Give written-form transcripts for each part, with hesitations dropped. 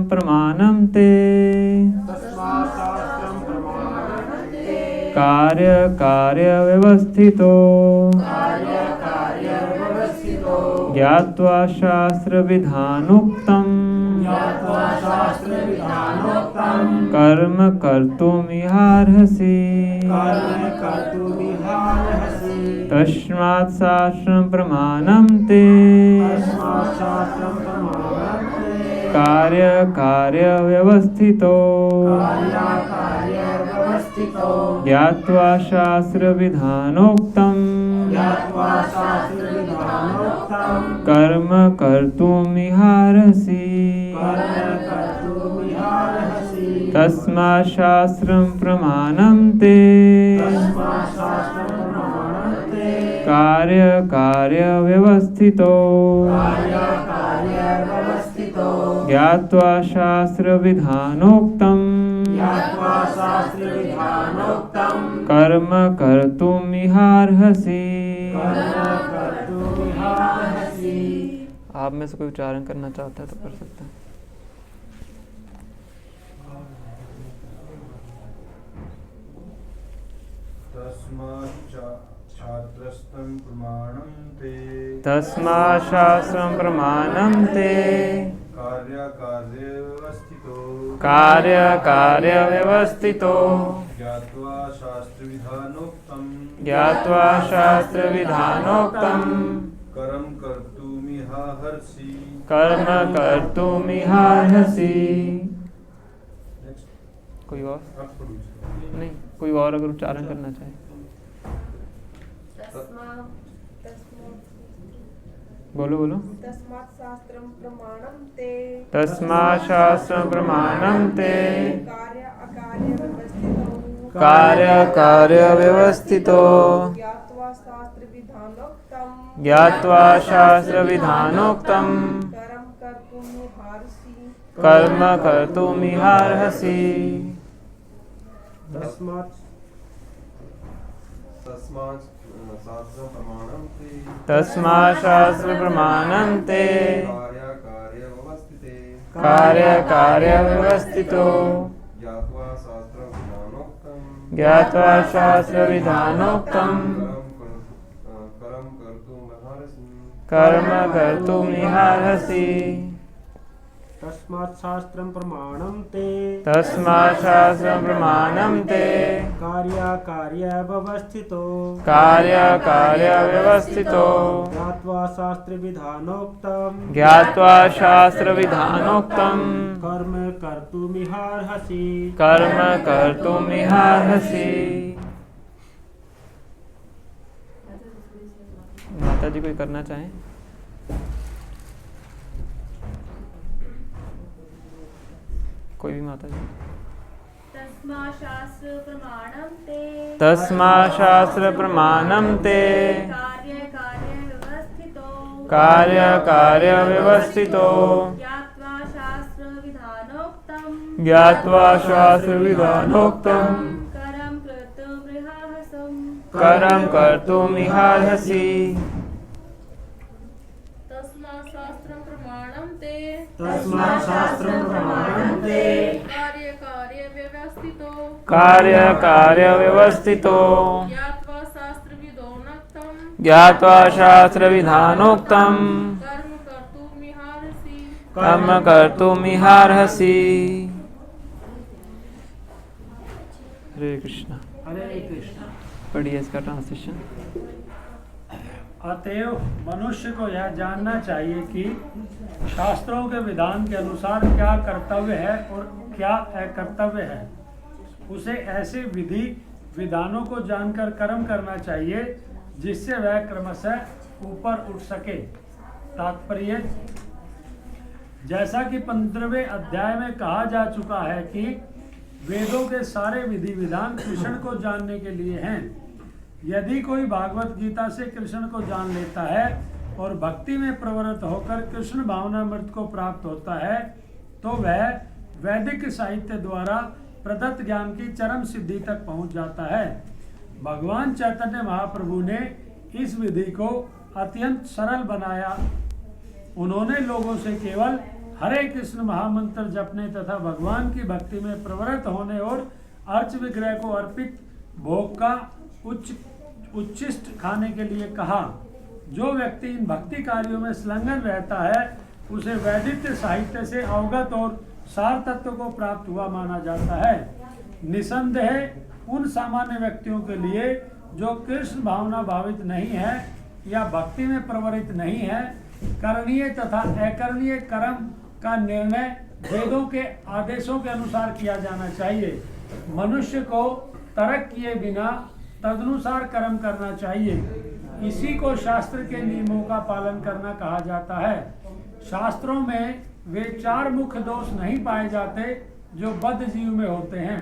प्रमाणं ते कार्यव्यवस्थितो ज्ञात्वा शास्त्रविधानोक्तं कर्म कर्तुमिहार्हसि तस्मात् शास्त्रं प्रमाणं ते कार्यव्यवस्थितो ज्ञात्वा शास्त्रविधानोक्तं कर्म कर्तुमिहार्हसि तस्मात् शास्त्रं प्रमाणं ते कार्यव्यवस्थितो ज्ञात्वा शास्त्रविधानोक्तं कर्म कर्तुमिहार्हसि। आप में से कोई उच्चारण करना चाहता है तो कर सकते हैं। तस्मात् शास्त्रं प्रमाणं ते कार्यव्यवस्थितो ज्ञात्वा शास्त्रविधानोक्तं कर्म कर्तुमिहार्हसि। कोई और नहीं, कोई और अगर उच्चारण करना चाहे। बोलो बोलो। तस्मात् शास्त्रं प्रमाणं ते कार्यव्यवस्थितो ज्ञात्वा शास्त्रविधानोक्तं कर्म कर्तुमिहार्हसि। तस्मात् शास्त्र प्रमाणं ते कार्यव्यवस्थितो ज्ञात्वा शास्त्रविधानोक्तं कर्म कर्तुमिहार्हसि। तस्मात् शास्त्रं प्रमाणं ते कार्यव्यवस्थितो ज्ञात्वा शास्त्रविधानोक्तं कर्म कर्तुमिहार्हसि। माता जी कोई करना चाहें? कोई भी माता जी। तस्मात् शास्त्र प्रमाणं ते कार्यव्यवस्थितो ज्ञात्वा शास्त्रविधानोक्तं कर्म कर्तुमिहार्हसि। तस्मात् शास्त्रं प्रमाणं ते कार्यव्यवस्थितो ज्ञात्वा शास्त्रविधानोक्तं कर्म कर्तुमिहार्हसि। हरे कृष्णा। पढ़िए इसका ट्रांसलेशन। अतएव मनुष्य को यह जानना चाहिए कि शास्त्रों के विधान के अनुसार क्या कर्तव्य है और क्या अकर्तव्य है। उसे ऐसे विधि विधानों को जानकर कर्म करना चाहिए जिससे वह क्रमशः ऊपर उठ सके। तात्पर्य, जैसा कि 15वें अध्याय में कहा जा चुका है कि वेदों के सारे विधि विधान कृष्ण को जानने के लिए हैं। यदि कोई भागवत गीता से कृष्ण को जान लेता है और भक्ति में प्रवृत्त होकर कृष्ण भावनामृत को प्राप्त होता है तो वह वैदिक साहित्य द्वारा प्रदत्त ज्ञान की चरम सिद्धि तक पहुंच जाता है। भगवान चैतन्य महाप्रभु ने इस विधि को अत्यंत सरल बनाया। उन्होंने लोगों से केवल हरे कृष्ण महामंत्र जपने तथा भगवान की भक्ति में प्रवृत्त होने और अर्च विग्रह को अर्पित भोग का उच्छिष्ट खाने के लिए कहा। जो व्यक्ति इन भक्ति कार्यों में संलग्न रहता है उसे वैदिक साहित्य से अवगत और सार तत्व को प्राप्त हुआ माना जाता है। निसंदेह उन सामान्य व्यक्तियों के लिए जो कृष्ण भावना भावित नहीं है या भक्ति में प्रवृत्त नहीं है, करणीय तथा अकरणीय कर्म का निर्णय वेदों के आदेशों के अनुसार किया जाना चाहिए। मनुष्य को तर्क किए बिना तदनुसार कर्म करना चाहिए। इसी को शास्त्र के नियमों का पालन करना कहा जाता है। शास्त्रों में वे 4 मुख्य दोष नहीं पाए जाते जो बद्ध जीव में होते हैं।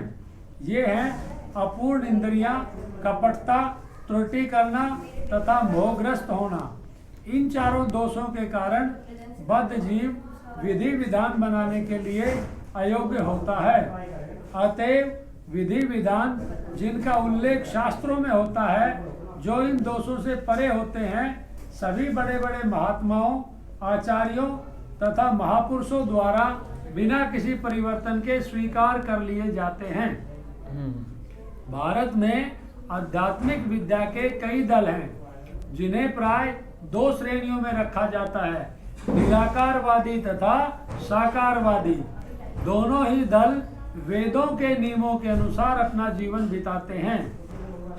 ये हैं अपूर्ण इंद्रियां, कपटता, त्रुटि करना तथा मोहग्रस्त होना। इन चारों दोषों के कारण बद्ध जीव विधि विधान बनाने के लिए अयोग्य होता है। अतएव विधि विधान जिनका उल्लेख शास्त्रों में होता है, जो इन दोषों से परे होते हैं, सभी बड़े बड़े महात्माओं, आचार्यों तथा महापुरुषों द्वारा बिना किसी परिवर्तन के स्वीकार कर लिए जाते हैं। भारत में आध्यात्मिक विद्या के कई दल हैं, जिन्हें प्राय 2 श्रेणियों में रखा जाता है, निराकारवादी तथा साकारवादी। दोनों ही दल वेदों के नियमों के अनुसार अपना जीवन बिताते हैं।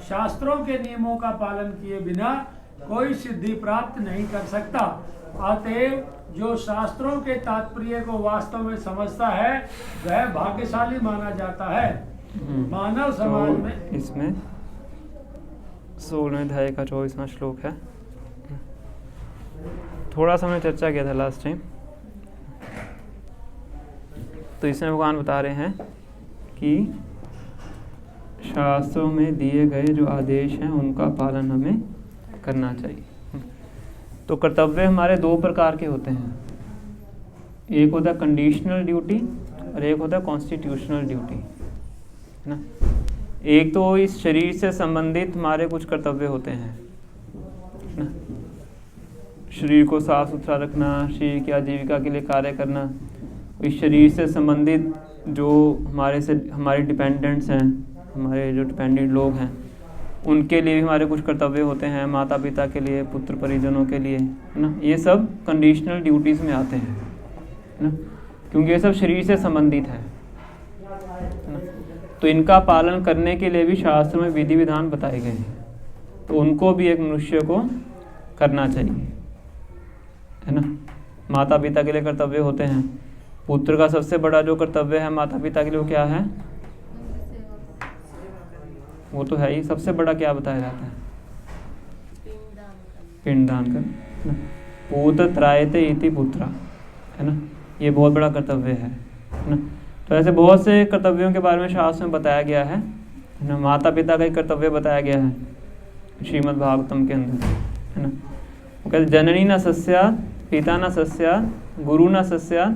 शास्त्रों के नियमों का पालन किए बिना कोई सिद्धि प्राप्त नहीं कर सकता। अतएव जो शास्त्रों के तात्पर्य को वास्तव में समझता है वह भाग्यशाली माना जाता है। मानव समाज में इसमें 16वें अध्याय का 24वां श्लोक है। थोड़ा सा हमने चर्चा किया था लास्ट टाइम। तो इसमें भगवान बता रहे हैं कि शास्त्रों में दिए गए जो आदेश हैं उनका पालन हमें करना चाहिए। तो कर्तव्य हमारे 2 प्रकार के होते हैं। एक होता है कंडीशनल ड्यूटी और एक होता है कॉन्स्टिट्यूशनल ड्यूटी, है ना। एक तो इस शरीर से संबंधित हमारे कुछ कर्तव्य होते हैं, है ना। शरीर को साफ सुथरा रखना, शरीर की आजीविका के लिए कार्य करना। इस शरीर से संबंधित जो हमारे डिपेंडेंट्स हैं, हमारे जो डिपेंडेंट लोग हैं, उनके लिए भी हमारे कुछ कर्तव्य होते हैं। माता पिता के लिए, पुत्र परिजनों के लिए, है ना। ये सब कंडीशनल ड्यूटीज़ में आते हैं, है ना, क्योंकि ये सब शरीर से संबंधित है ना। तो इनका पालन करने के लिए भी शास्त्र में विधि विधान बताए गए हैं। तो उनको भी एक मनुष्य को करना चाहिए, है ना। माता पिता के लिए कर्तव्य होते हैं। पुत्र का सबसे बड़ा जो कर्तव्य है माता पिता के लिए वो क्या है? वो तो है ही। सबसे बड़ा क्या बताया जाता है? पिंडदान कर। पूत त्रायते इति पुत्रा, है ना। ये बहुत बड़ा कर्तव्य है ना। तो ऐसे बहुत से कर्तव्यों के बारे में शास्त्र में बताया गया है ना। माता पिता का ही कर्तव्य बताया गया है श्रीमद् भागवतम के अंदर, है ना। वो कहते जननी न सस्यात्, पिता न सस्यात्, गुरु न सस्यात्,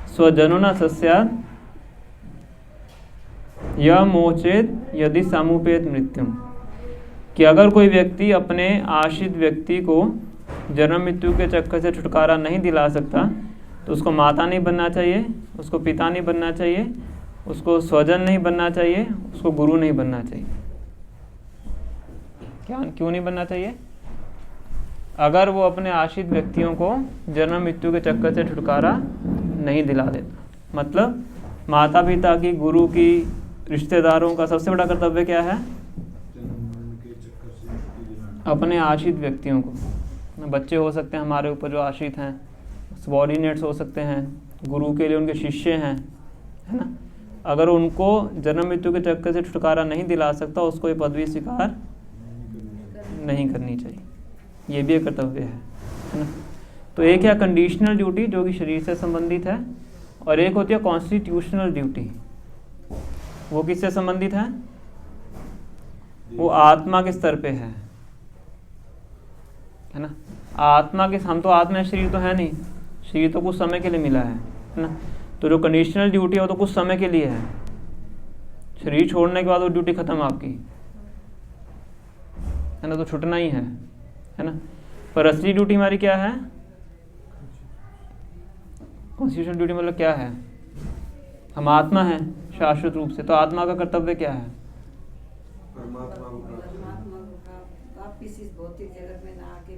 स्वजनो न सस्यात्, यह मोचेत यदि समुपेत मृत्युम। कि अगर कोई व्यक्ति अपने आश्रित व्यक्ति को जन्म मृत्यु के चक्कर से छुटकारा नहीं दिला सकता तो उसको माता नहीं बनना चाहिए, उसको पिता नहीं बनना चाहिए, उसको स्वजन नहीं बनना चाहिए, उसको गुरु नहीं बनना चाहिए। क्या क्यों नहीं बनना चाहिए? अगर वो अपने आश्रित व्यक्तियों को जन्म मृत्यु के चक्कर से छुटकारा नहीं दिला देता। मतलब माता पिता की, गुरु की, रिश्तेदारों का सबसे बड़ा कर्तव्य क्या है? अपने आश्रित व्यक्तियों को। बच्चे हो सकते हैं हमारे ऊपर जो आश्रित हैं, सबॉर्डिनेट्स हो सकते हैं, गुरु के लिए उनके शिष्य हैं, है ना। अगर उनको जन्म मृत्यु के चक्कर से छुटकारा नहीं दिला सकता उसको ये पदवी स्वीकार नहीं करनी चाहिए। ये भी एक कर्तव्य है ना। तो एक है कंडीशनल ड्यूटी जो कि शरीर से संबंधित है, और एक होती है कॉन्स्टिट्यूशनल ड्यूटी। वो किससे संबंधित है? वो आत्मा के स्तर पे है ना। आत्मा के, हम तो आत्मा है, शरीर तो है नहीं। शरीर तो कुछ समय के लिए मिला है ना। तो जो कंडीशनल ड्यूटी है वो तो कुछ समय के लिए है। शरीर छोड़ने के बाद वो ड्यूटी खत्म आपकी, है ना। तो छूटना ही है ना। पर असली ड्यूटी हमारी क्या है? कॉन्स्टिट्यूशनल ड्यूटी मतलब क्या है? हम आत्मा हैं शाश्वत रूप से, तो आत्मा का कर्तव्य क्या है? परमात्मा को वापिस इस भौतिक जगत में ना आके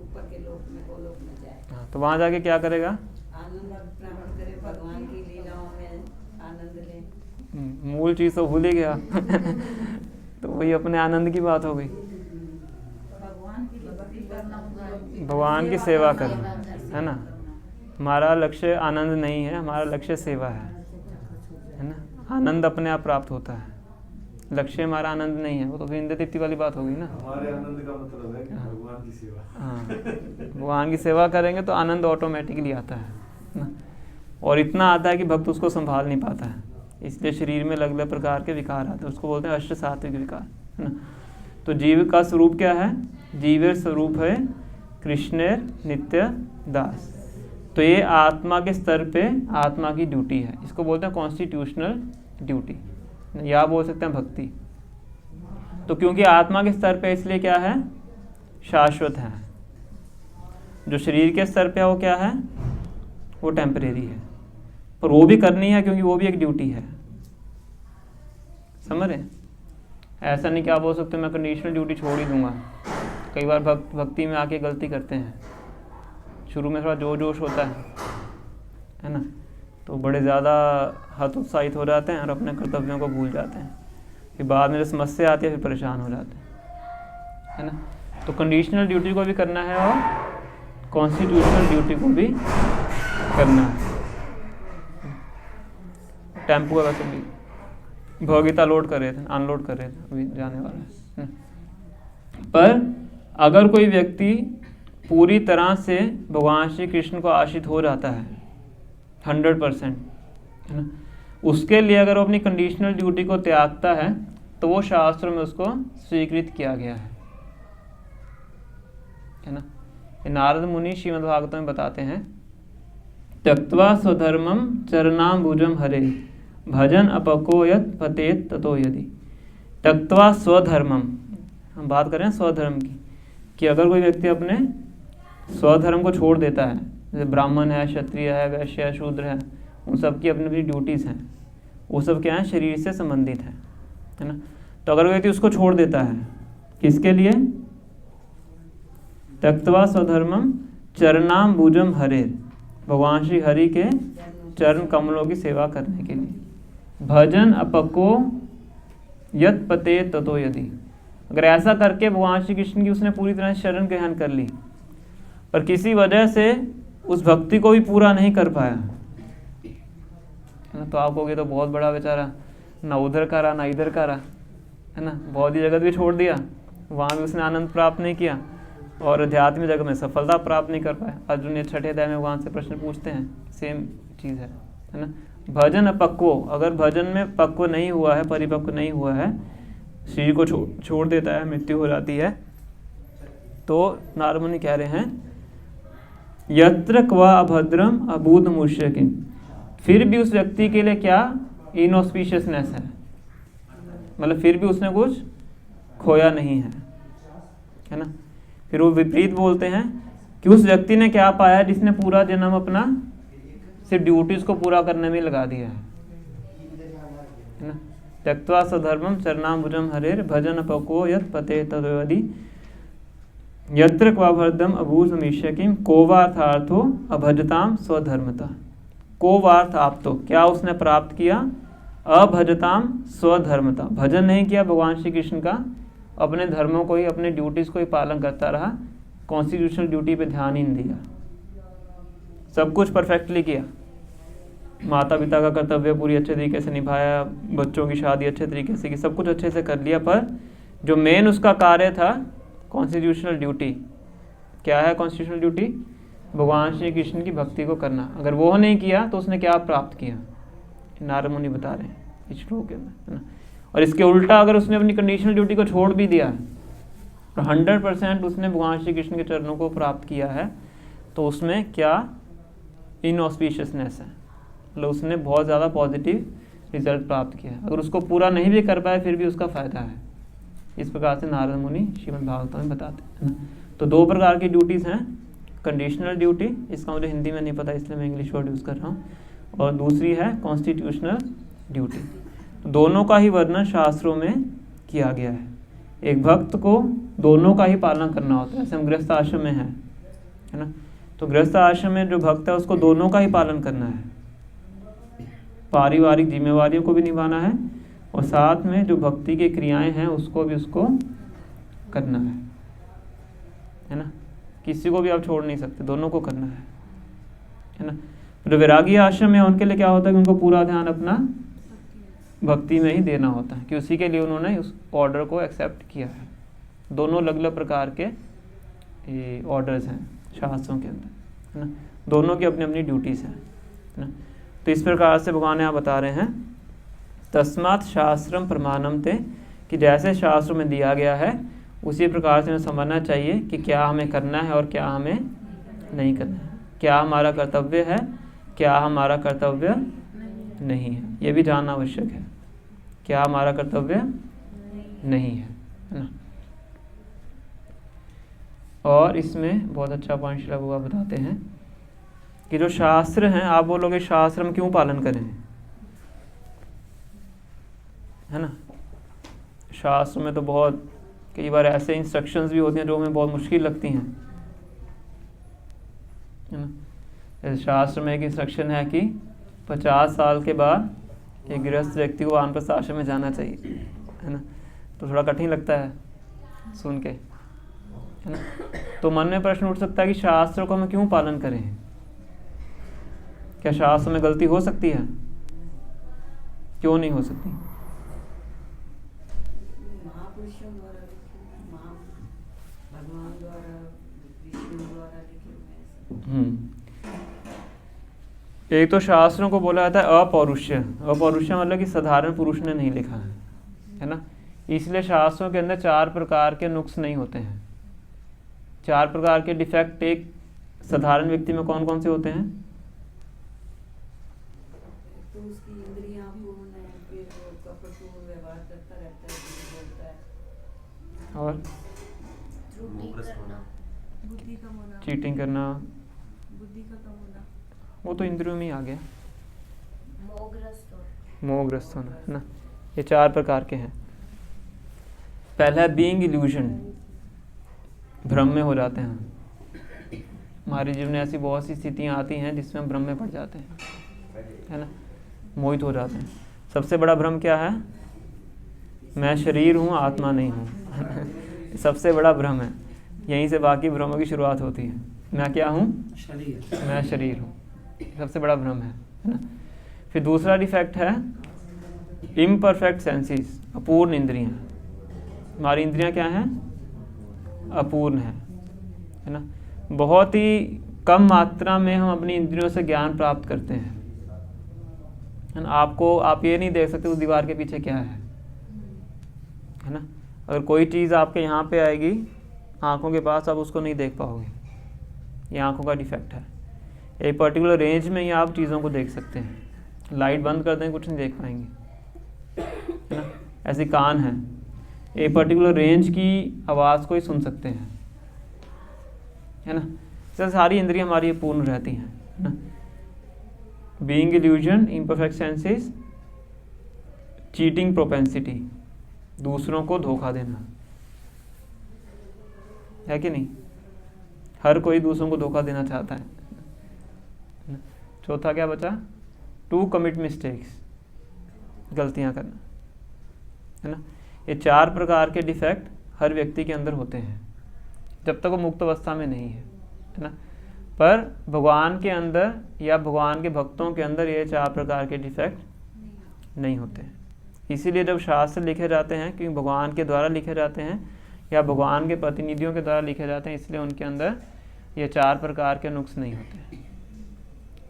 ऊपर के लोक में गोलोक में जाए। हाँ, तो वहाँ जाके क्या करेगा? आनंद प्राप्त करे, भगवान की लीलाओं में आनंद ले। मूल चीज़ तो भूल ही गया तो वही अपने आनंद की बात हो गई। भगवान की सेवा करना है ना। हमारा लक्ष्य आनंद नहीं है, हमारा लक्ष्य सेवा है ना। आनंद अपने आप प्राप्त होता है, लक्ष्य हमारा आनंद नहीं है। वो तो फिर इंद्र तृप्ति वाली बात होगी ना। हमारे आनंद का मतलब है कि भगवान की सेवा। हाँ, भगवान की सेवा करेंगे तो आनंद ऑटोमेटिकली आता है ना। और इतना आता है कि भक्त उसको संभाल नहीं पाता है, इसलिए शरीर में अलग अलग प्रकार के विकार आते हैं। उसको बोलते हैं अष्ट सात्विक विकार, है ना। तो जीव का स्वरूप क्या है? जीवेर स्वरूप है कृष्णेर नित्य दास। तो ये आत्मा के स्तर पे आत्मा की ड्यूटी है, इसको बोलते हैं कॉन्स्टिट्यूशनल ड्यूटी, या बोल सकते हैं भक्ति। तो क्योंकि आत्मा के स्तर पे इसलिए क्या है? शाश्वत है। जो शरीर के स्तर पे है वो क्या है? वो टेम्परेरी है, पर वो भी करनी है क्योंकि वो भी एक ड्यूटी है। समझ रहे? ऐसा नहीं क्या बोल सकते मैं कंडीशनल ड्यूटी छोड़ ही दूंगा। कई बार भक्ति में आके गलती करते हैं, शुरू में थोड़ा जोश होता है ना, तो बड़े ज़्यादा हतोत्साहित हो जाते हैं और अपने कर्तव्यों को भूल जाते हैं। फिर बाद में जब समस्या आती है फिर परेशान हो जाते हैं, है ना। तो कंडीशनल ड्यूटी को भी करना है और कॉन्स्टिट्यूशनल ड्यूटी को भी करना है। टेम्पो का वैसे भी भगवगीता लोड कर रहे थे, अनलोड कर रहे थे, अभी जाने वाला है। पर अगर कोई व्यक्ति पूरी तरह से भगवान श्री कृष्ण को आश्रित हो जाता है 100%, है ना, उसके लिए अगर वो अपनी कंडीशनल ड्यूटी को त्यागता है तो वो शास्त्रों में उसको स्वीकृत किया गया है ना। नारद मुनि श्रीमद् भागवत में बताते हैं, त्यक्त्वा स्वधर्मम चरणाम्बुजम हरे भजन अपको यत् पतेत ततो यदि। त्यक्त्वा स्वधर्मम, हम बात कर रहे हैं स्वधर्म की, कि अगर कोई व्यक्ति अपने स्वधर्म को छोड़ देता है, जैसे ब्राह्मण है, क्षत्रिय है, वैश्य है, शूद्र है, उन सब की अपनी अपनी ड्यूटीज़ हैं, वो सब क्या है? शरीर से संबंधित है ना। तो अगर व्यक्ति उसको छोड़ देता है, किसके लिए? त्यक्त्वा स्वधर्मम चरणाम्बुजम हरे, भगवान श्री हरि के चरण कमलों की सेवा करने के लिए। भजन अपको यत् पते ततो यदि, अगर ऐसा करके भगवान श्री कृष्ण की उसने पूरी तरह शरण ग्रहण कर ली, पर किसी वजह से उस भक्ति को भी पूरा नहीं कर पाया, है ना, तो आप कहोगे तो बहुत बड़ा बेचारा, ना उधर का रहा ना इधर का रहा, है ना। बहुत ही जगत भी छोड़ दिया, वहाँ भी उसने आनंद प्राप्त नहीं किया और अध्यात्मिक जगत में सफलता प्राप्त नहीं कर पाया। अर्जुन ये 6ठे अध्याय में भगवान से प्रश्न पूछते हैं, सेम चीज़ है ना। भजन अपक्व, अगर भजन में पक्व नहीं हुआ है, परिपक्व नहीं हुआ है, शरीर को छोड़ देता है, मृत्यु हो जाती है, तो नारद मुनि कह रहे हैं यत्र क्वा अभद्रम अबूध मुष्यकिन, फिर भी उस व्यक्ति के लिए क्या? इनऑस्पिशियसनेस है, मतलब फिर भी उसने कुछ खोया नहीं है ना। फिर वो विपरीत बोलते हैं कि उस व्यक्ति ने क्या पाया जिसने पूरा जन्म अपना सिर्फ ड्यूटीज को पूरा करने में लगा दिया है ना। त्यक्त्वा स्वधर्मम चरणाम्बुजम हरेर भजन अपको यत् पते ततो यदि यत्र क्वाभर्दम अभूतमीष्यकिम कोवार्थार्थो अभजताम स्वधर्मता। कोवार्थ आप तो क्या उसने प्राप्त किया? अभजताम स्वधर्मता, भजन नहीं किया भगवान श्री कृष्ण का, अपने धर्मों को ही, अपने ड्यूटीज को ही पालन करता रहा, कॉन्स्टिट्यूशनल ड्यूटी पे ध्यान ही नहीं दिया। सब कुछ परफेक्टली किया, माता पिता का कर्तव्य पूरी अच्छे तरीके से निभाया, बच्चों की शादी अच्छे तरीके से की, सब कुछ अच्छे से कर लिया, पर जो मेन उसका कार्य था कॉन्स्टिट्यूशनल ड्यूटी, क्या है कॉन्स्टिट्यूशनल ड्यूटी? भगवान श्री कृष्ण की भक्ति को करना। अगर वो नहीं किया तो उसने क्या प्राप्त किया? नारद मुनि बता रहे हैं इस श्लोक में, है ना। और इसके उल्टा अगर उसने अपनी कंडीशनल ड्यूटी को छोड़ भी दिया और 100% उसने भगवान श्री कृष्ण के चरणों को प्राप्त किया है, तो उसमें क्या? इनऑस्पिशियसनेस है, मतलब उसने बहुत ज़्यादा पॉजिटिव रिजल्ट प्राप्त किया है। अगर उसको पूरा नहीं भी कर पाए फिर भी उसका फायदा है। इस प्रकार से नारद मुनि श्रीमद् भागवत में बताते हैं ना। तो दो प्रकार की ड्यूटीज़ हैं, कंडीशनल ड्यूटी, इसका मुझे हिंदी में नहीं पता इसलिए मैं इंग्लिश वर्ड यूज़ कर रहा हूँ, और दूसरी है कॉन्स्टिट्यूशनल ड्यूटी। दोनों का ही वर्णन शास्त्रों में किया गया है। एक भक्त को दोनों का ही पालन करना होता है। जैसे हम गृहस्थ आश्रम में है ना, तो गृहस्थ आश्रम में जो भक्त है उसको दोनों का ही पालन करना है, पारिवारिक जिम्मेवारियों को भी निभाना है और साथ में जो भक्ति की क्रियाएं हैं उसको भी उसको करना है ना। किसी को भी आप छोड़ नहीं सकते, दोनों को करना है ना। जो वैरागी आश्रम में उनके लिए क्या होता है कि उनको पूरा ध्यान अपना भक्ति में ही देना होता है, कि उसी के लिए उन्होंने उस ऑर्डर को एक्सेप्ट किया है। दोनों अलग अलग प्रकार के ये ऑर्डर्स हैं शास्त्रों के अंदर, है ना। दोनों की अपनी अपनी ड्यूटीज़ हैं, है ना। तो इस प्रकार से भगवान यहाँ बता रहे हैं तस्मात् शास्त्रम प्रमाणम ते, कि जैसे शास्त्र में दिया गया है उसी प्रकार से हमें समझना चाहिए कि क्या हमें करना है और क्या हमें नहीं करना है, क्या हमारा कर्तव्य है, क्या हमारा कर्तव्य नहीं है। ये भी जानना आवश्यक है, क्या हमारा कर्तव्य नहीं है ना। और इसमें बहुत अच्छा पॉइंट श्रील बाबा बताते हैं कि जो शास्त्र हैं, आप बोलोगे शास्त्र हम क्यों पालन करें, है ना। शास्त्र में तो बहुत कई बार ऐसे इंस्ट्रक्शंस भी होती हैं जो हमें बहुत मुश्किल लगती हैं, है ना। जैसे शास्त्र में एक इंस्ट्रक्शन है कि 50 साल के बाद एक गृहस्थ व्यक्ति को वानप्रस्थ आश्रम में जाना चाहिए, है ना। तो थोड़ा कठिन लगता है सुन के, है ना। तो मन में प्रश्न उठ सकता है कि शास्त्र को हम क्यों पालन करें, क्या शास्त्र में गलती हो सकती है, क्यों नहीं हो सकती। महापुरुषों द्वारा भगवान द्वारा विष्णु द्वारा लिखे हुए। एक तो शास्त्रों को बोला जाता है अपौरुष्य। अपौरुष्य मतलब कि साधारण पुरुष ने नहीं लिखा है ना। इसलिए शास्त्रों के अंदर 4 प्रकार के नुक्स नहीं होते हैं, 4 प्रकार के डिफेक्ट एक साधारण व्यक्ति में कौन कौन से होते हैं। तो उसकी इंद्रियां पूर्ण है, फिर वो कपटपूर्ण व्यवहार करता रहता है, कुछ बोलता है, और बुद्धि कम होना, चीटिंग करना, बुद्धि का कम होना, वो तो इंद्रियों में ही आ गया, मोहग्रस्त मोहग्रस्त होना, है ना। ये 4 प्रकार के हैं। पहला है बीइंग इल्यूजन, भ्रम में हो जाते हैं। हमारे जीवन में ऐसी बहुत सी स्थितियां आती हैं जिसमें हम भ्रम में पड़ जाते हैं, है ना, मोहित हो जाते हैं। सबसे बड़ा भ्रम क्या है, मैं शरीर हूँ आत्मा नहीं हूँ सबसे बड़ा भ्रम है, यहीं से बाकी भ्रमों की शुरुआत होती है। मैं क्या हूँ, शरीर, मैं शरीर हूँ, सबसे बड़ा भ्रम है ना। फिर दूसरा डिफेक्ट है इम्परफेक्ट सेंसेस, अपूर्ण इंद्रियां। हमारी इंद्रियां क्या हैं, अपूर्ण है ना। बहुत ही कम मात्रा में हम अपनी इंद्रियों से ज्ञान प्राप्त करते हैं, है ना। आप ये नहीं देख सकते उस दीवार के पीछे क्या है ना। अगर कोई चीज़ आपके यहाँ पे आएगी आँखों के पास, आप उसको नहीं देख पाओगे, ये आँखों का डिफेक्ट है। एक पर्टिकुलर रेंज में ही आप चीज़ों को देख सकते हैं, लाइट बंद कर दें कुछ नहीं देख पाएंगे, है ना। ऐसे कान हैं, एक पर्टिकुलर रेंज की आवाज़ को ही सुन सकते हैं, है ना। इससे सारी इंद्रियां हमारी पूर्ण रहती हैं, है ना। Being illusion, imperfect senses, cheating propensity, दूसरों को धोखा देना, है कि नहीं। हर कोई दूसरों को धोखा देना चाहता है। चौथा क्या बचा, टू कमिट मिस्टेक्स, गलतियां करना, है ना। ये 4 प्रकार के डिफेक्ट हर व्यक्ति के अंदर होते हैं जब तक वो मुक्त अवस्था में नहीं है ना। पर भगवान के अंदर या भगवान के भक्तों के अंदर ये 4 प्रकार के डिफेक्ट नहीं होते हैं। इसीलिए जब शास्त्र लिखे जाते हैं, क्योंकि भगवान के द्वारा लिखे जाते हैं या भगवान के प्रतिनिधियों के द्वारा लिखे जाते हैं, इसलिए उनके अंदर ये 4 प्रकार के नुक्स नहीं होते हैं।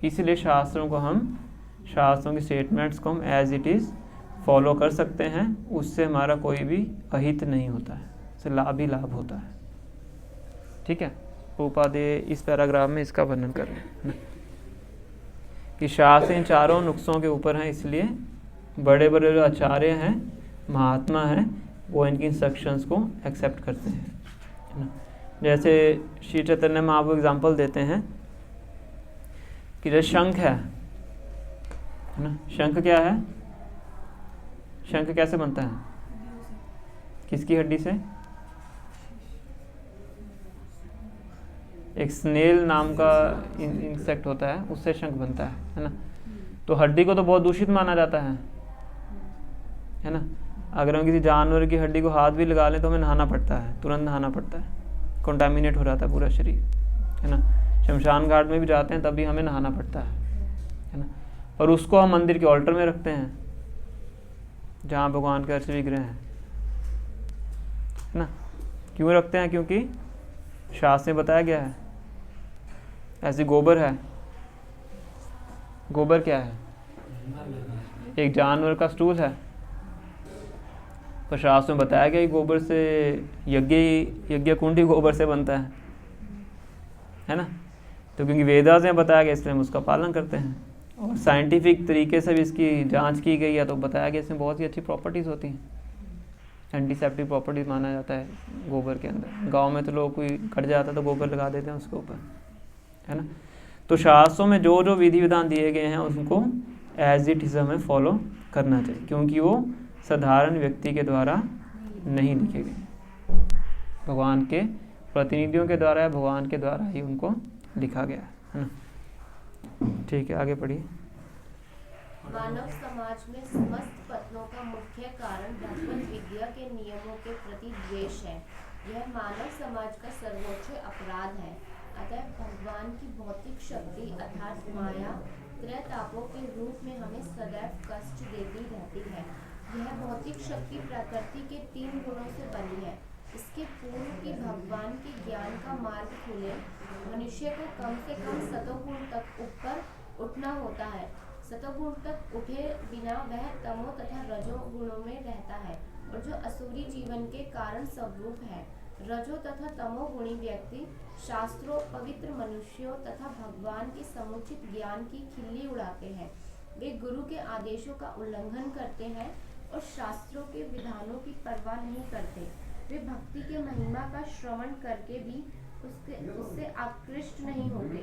इसलिए शास्त्रों की स्टेटमेंट्स को हम एज इट इज़ फॉलो कर सकते हैं, उससे हमारा कोई भी अहित नहीं होता है, उससे लाभ ही लाभ होता है। ठीक है, उपादेय इस पैराग्राफ में इसका वर्णन कर रहे हैं कि शास्त्र इन 4 नुक्सों के ऊपर हैं, इसलिए बड़े बड़े जो आचार्य हैं, महात्मा हैं, वो इनकी इंस्ट्रक्शंस को एक्सेप्ट करते हैं, है ना। जैसे श्री चैतन्य महाप्रभु एग्जाम्पल देते हैं कि जैसे शंख है ना, शंख क्या है, शंख कैसे बनता है, किसकी हड्डी से, एक स्नेल नाम का इंसेक्ट होता है, उससे शंख बनता है ना। तो हड्डी को तो बहुत दूषित माना जाता है ना। अगर हम किसी जानवर की हड्डी को हाथ भी लगा लें तो हमें नहाना पड़ता है, तुरंत नहाना पड़ता है, कंटामिनेट हो जाता है पूरा शरीर, है ना। शमशान घाट में भी जाते हैं तब भी हमें नहाना पड़ता है ना। और उसको हम मंदिर के ऑल्टर में रखते हैं जहाँ भगवान के अर्च विग्रह है ना। क्यों रखते हैं, क्योंकि शास्त्र में बताया गया है। ऐसे गोबर है, गोबर क्या है, एक जानवर का स्टूल है, तो शास्त्र में बताया गया कि गोबर से यज्ञ कुंड ही गोबर से बनता है ना। तो क्योंकि वेदास में बताया गया इसलिए हम उसका पालन करते हैं, और साइंटिफिक तरीके से भी इसकी जांच की गई है तो बताया गया इसमें बहुत ही अच्छी प्रॉपर्टीज़ होती हैं, एंटीसेप्टिक प्रॉपर्टीज माना जाता है गोबर के अंदर। गांव में तो लोग कोई कट जाता है तो गोबर लगा देते हैं उसके ऊपर, है ना। तो शास्त्रों में जो जो विधि विधान दिए गए हैं उनको एज इट इज हमें फॉलो करना चाहिए, क्योंकि वो साधारण व्यक्ति के द्वारा नहीं लिखे गए, भगवान के प्रतिनिधियों के द्वारा या भगवान के द्वारा ही उनको लिखा गया है ना। ठीक है, आगे पढ़िए। मानव समाज में समस्त पतनों का मुख्य कारण भगवत विद्या के नियमों के प्रति द्वेष है। यह मानव समाज का सर्वोच्च अपराध है। अतः भगवान की भौतिक शक्ति अर्थात माया त्रैतापों के रूप में हमें सदैव कष्ट देती रहती है। यह भौतिक शक्ति प्रकृति के 3 गुणों से बनी है। इसके पूर्व कि भगवान के ज्ञान का मार्ग खुले, मनुष्य को कम से कम सतोगुण तक ऊपर उठना होता है। सतोगुण तक उठे बिना वह तमो तथा रजो गुणों में रहता है, और जो असुरी जीवन के कारण स्वरूप है। रजो तथा तमो गुणी व्यक्ति शास्त्रों, पवित्र मनुष्यों तथा भगवान के समुचित ज्ञान की खिल्ली उड़ाते हैं। वे गुरु के आदेशों का उल्लंघन करते हैं और शास्त्रों के विधानों की परवाह नहीं करते। वे भक्ति के महिमा का श्रवण करके भी उससे आकृष्ट नहीं होते।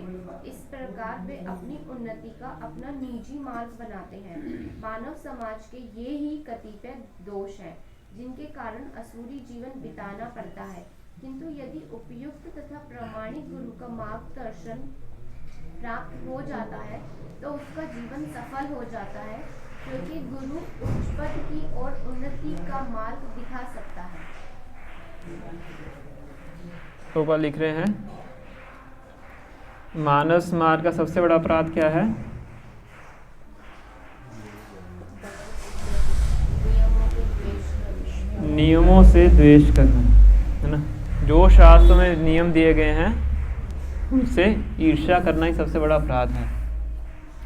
इस प्रकार वे अपनी उन्नति का अपना निजी मार्ग बनाते हैं। मानव समाज के ये ही कतिपय दोष हैं जिनके कारण असुरी जीवन बिताना पड़ता है। किंतु यदि उपयुक्त तथा प्रामाणिक गुरु का मार्गदर्शन प्राप्त हो जाता है तो उसका जीवन सफल हो जाता है, क्योंकि गुरु उच्च पद की और उन्नति का मार्ग दिखा सकता है। ऊपर लिख रहे हैं, मानव समाज का सबसे बड़ा अपराध क्या है? नियमों से द्वेष करना, है ना। जो शास्त्रों में नियम दिए गए हैं उनसे ईर्ष्या करना ही सबसे बड़ा अपराध है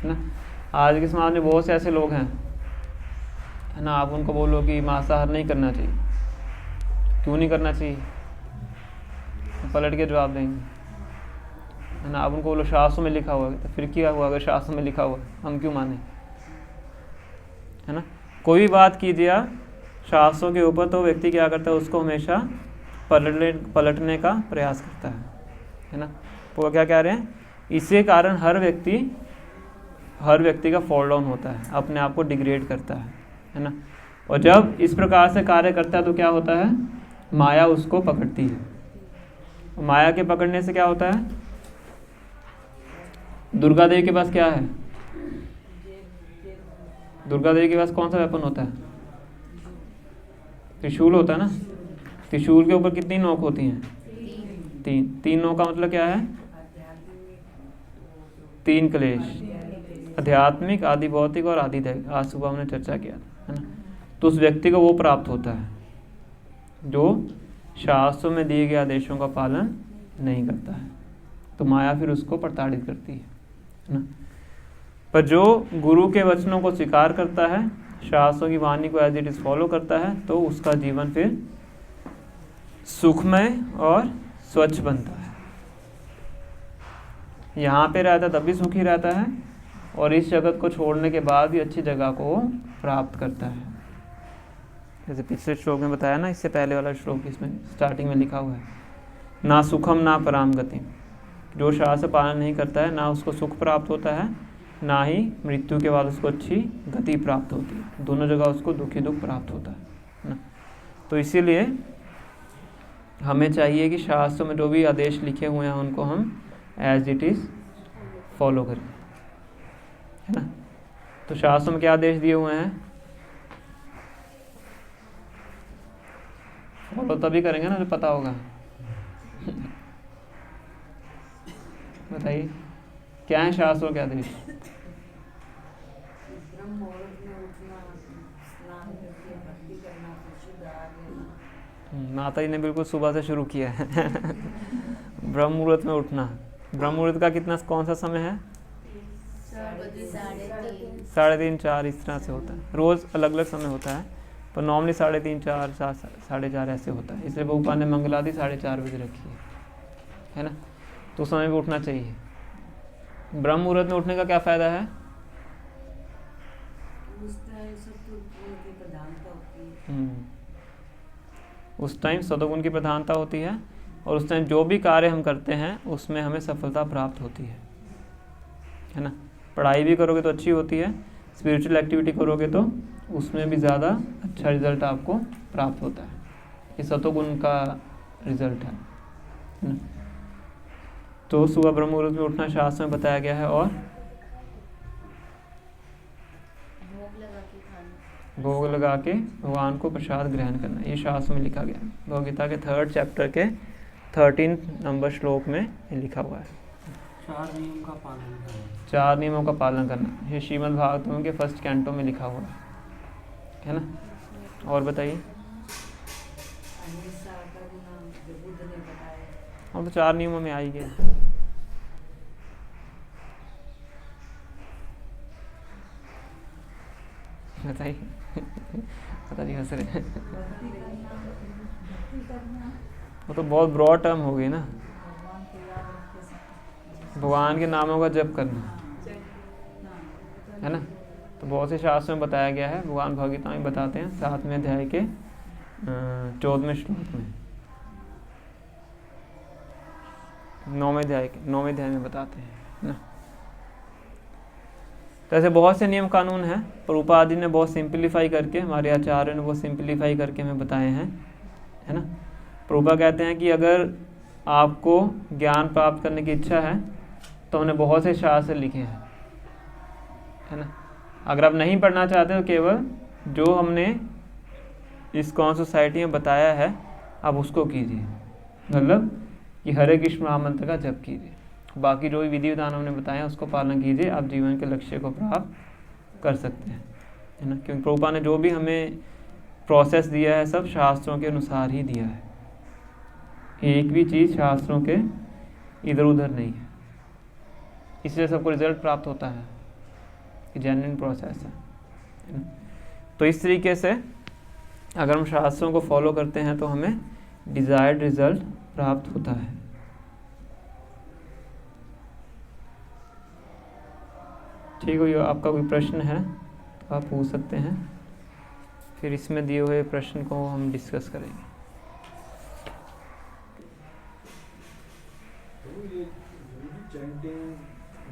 ना। आज के समाज में बहुत से ऐसे लोग हैं, है ना। आप उनको बोलो कि मांसाहार नहीं करना चाहिए, क्यों नहीं करना चाहिए, पलट के जवाब देंगे, है ना। आप उनको बोलो शास्त्रों में लिखा हुआ है, तो फिर क्या हुआ अगर शास्त्रों में लिखा हुआ हम क्यों माने, है ना। कोई भी बात कीजिए शास्त्रों के ऊपर तो व्यक्ति क्या करता है, उसको हमेशा पलटने का प्रयास करता है ना। वो क्या कह रहे हैं, इसी कारण हर व्यक्ति का फॉल डाउन होता है, अपने आप को डिग्रेड करता है ना। और जब इस प्रकार से कार्य करता है तो क्या होता है, माया उसको पकड़ती है। माया के पकड़ने से क्या होता है, दुर्गा देवी के पास क्या है, दुर्गा देवी के पास कौन सा वेपन होता है, त्रिशूल होता है ना। त्रिशूल के ऊपर कितनी नोक होती हैं, 3 नोक का मतलब क्या है, 3 क्लेश, आध्यात्मिक, आदि भौतिक और आदि दैविक। आज सुबह हमने चर्चा किया है ना। तो उस व्यक्ति को वो प्राप्त होता है जो शास्त्रों में दिए गए आदेशों का पालन नहीं करता है, तो माया फिर उसको प्रताड़ित करती है ना। पर जो गुरु के वचनों को स्वीकार करता है, शास्त्रों की वाणी को एज इट इज फॉलो करता है, तो उसका जीवन फिर सुखमय और स्वच्छ बनता है। यहाँ पे रहता तब भी सुखी रहता है, और इस जगत को छोड़ने के बाद भी अच्छी जगह को प्राप्त करता है। जैसे पिछले श्लोक में बताया ना, इससे पहले वाला श्लोक इसमें स्टार्टिंग में लिखा हुआ है ना सुखम ना पराम गति। जो शास्त्र पालन नहीं करता है ना उसको सुख प्राप्त होता है, ना ही मृत्यु के बाद उसको अच्छी गति प्राप्त होती है। दोनों जगह उसको दुख ही दुख प्राप्त होता है ना। तो इसीलिए हमें चाहिए कि शास्त्र में जो भी आदेश लिखे हुए हैं उनको हम एज इट इज़ फॉलो करें, है ना। तो शास्त्र में क्या आदेश दिए हुए हैं, फॉलो तभी करेंगे ना जो पता होगा। बताइए क्या है शास्त्रों के आदेश। ब्रह्म मुहूर्त में उठना, स्नान करके भक्ति करना, शुद्ध आहार लेना। माता जी ने बिल्कुल सुबह से शुरू किया है। ब्रह्म मुहूर्त में उठना। ब्रह्म मुहूर्त का कितना कौन सा समय है, 3:30 4 इस तरह से होता है। रोज़ अलग अलग समय होता है पर नॉर्मली 3:30 4 4:30 ऐसे होता है। इसलिए भगवान ने मंगलादी 4:30 बजे रखी है ना। तो उस समय भी उठना चाहिए। ब्रह्म मुहूर्त में उठने का क्या फ़ायदा है, उस टाइम सत्वगुण की प्रधानता होती है। उस टाइम सत्वगुण की प्रधानता होती है और उस टाइम जो भी कार्य हम करते हैं उसमें हमें सफलता प्राप्त होती है ना। पढ़ाई भी करोगे तो अच्छी होती है, स्पिरिचुअल एक्टिविटी करोगे तो उसमें भी ज़्यादा अच्छा रिजल्ट आपको प्राप्त होता है। ये सत्वगुण का रिजल्ट है ना। तो सुबह ब्रह्म मुहूर्त में उठना शास्त्र में बताया गया है। और भोग लगा के भगवान को प्रसाद ग्रहण करना, ये शास्त्र में लिखा गया है। भगवद गीता के 3rd चैप्टर के 13 नंबर श्लोक में ये लिखा हुआ है। 4 नियम का पालन करना। 4 नियमों का पालन करना, ये श्रीमद् भागवतम के 1st कैंटो में लिखा हुआ है ना। और बताइए। अहिंसा, करुणा, जो बुद्ध ने बताया। हम तो 4 नियमों में आ ही गए। बताइए। पता नहीं हंस रहे हैं। वो तो बहुत ब्रॉड टर्म हो गई ना। भगवान के नामों का जप करना, है ना। तो बहुत से शास्त्रों में बताया गया है। भगवान भगवद गीता में बताते हैं 7वें अध्याय के 14वें श्लोक में, 9वें अध्याय में बताते हैं ना। तो ऐसे बहुत से नियम कानून हैं। प्रभुपाद आदि ने बहुत सिंपलीफाई करके, हमारे आचार्य ने बहुत सिंपलीफाई करके हमें बताए हैं, है ना। प्रभुपाद कहते हैं कि अगर आपको ज्ञान प्राप्त करने की इच्छा है तो हमने बहुत से शास्त्र लिखे हैं, है ना। अगर आप नहीं पढ़ना चाहते तो केवल जो हमने इस्कॉन सोसाइटी में बताया है आप उसको कीजिए, मतलब कि हरे कृष्ण महामंत्र का जप कीजिए। बाकी जो भी विधि विधान हमने बताए हैं उसको पालन कीजिए, आप जीवन के लक्ष्य को प्राप्त कर सकते हैं, है ना। क्योंकि प्रभुपाद ने जो भी हमें प्रोसेस दिया है सब शास्त्रों के अनुसार ही दिया है। एक भी चीज़ शास्त्रों के इधर उधर नहीं है, इसलिए सबको रिजल्ट प्राप्त होता है कि जेन्युइन प्रोसेस है ना। तो इस तरीके से अगर हम शास्त्रों को फॉलो करते हैं तो हमें डिज़ायर्ड रिजल्ट प्राप्त होता है। ठीक हो, आपका कोई प्रश्न है तो आप पूछ सकते हैं, फिर इसमें दिए हुए प्रश्न को हम डिस्कस करेंगे। तो ये चैंटिंग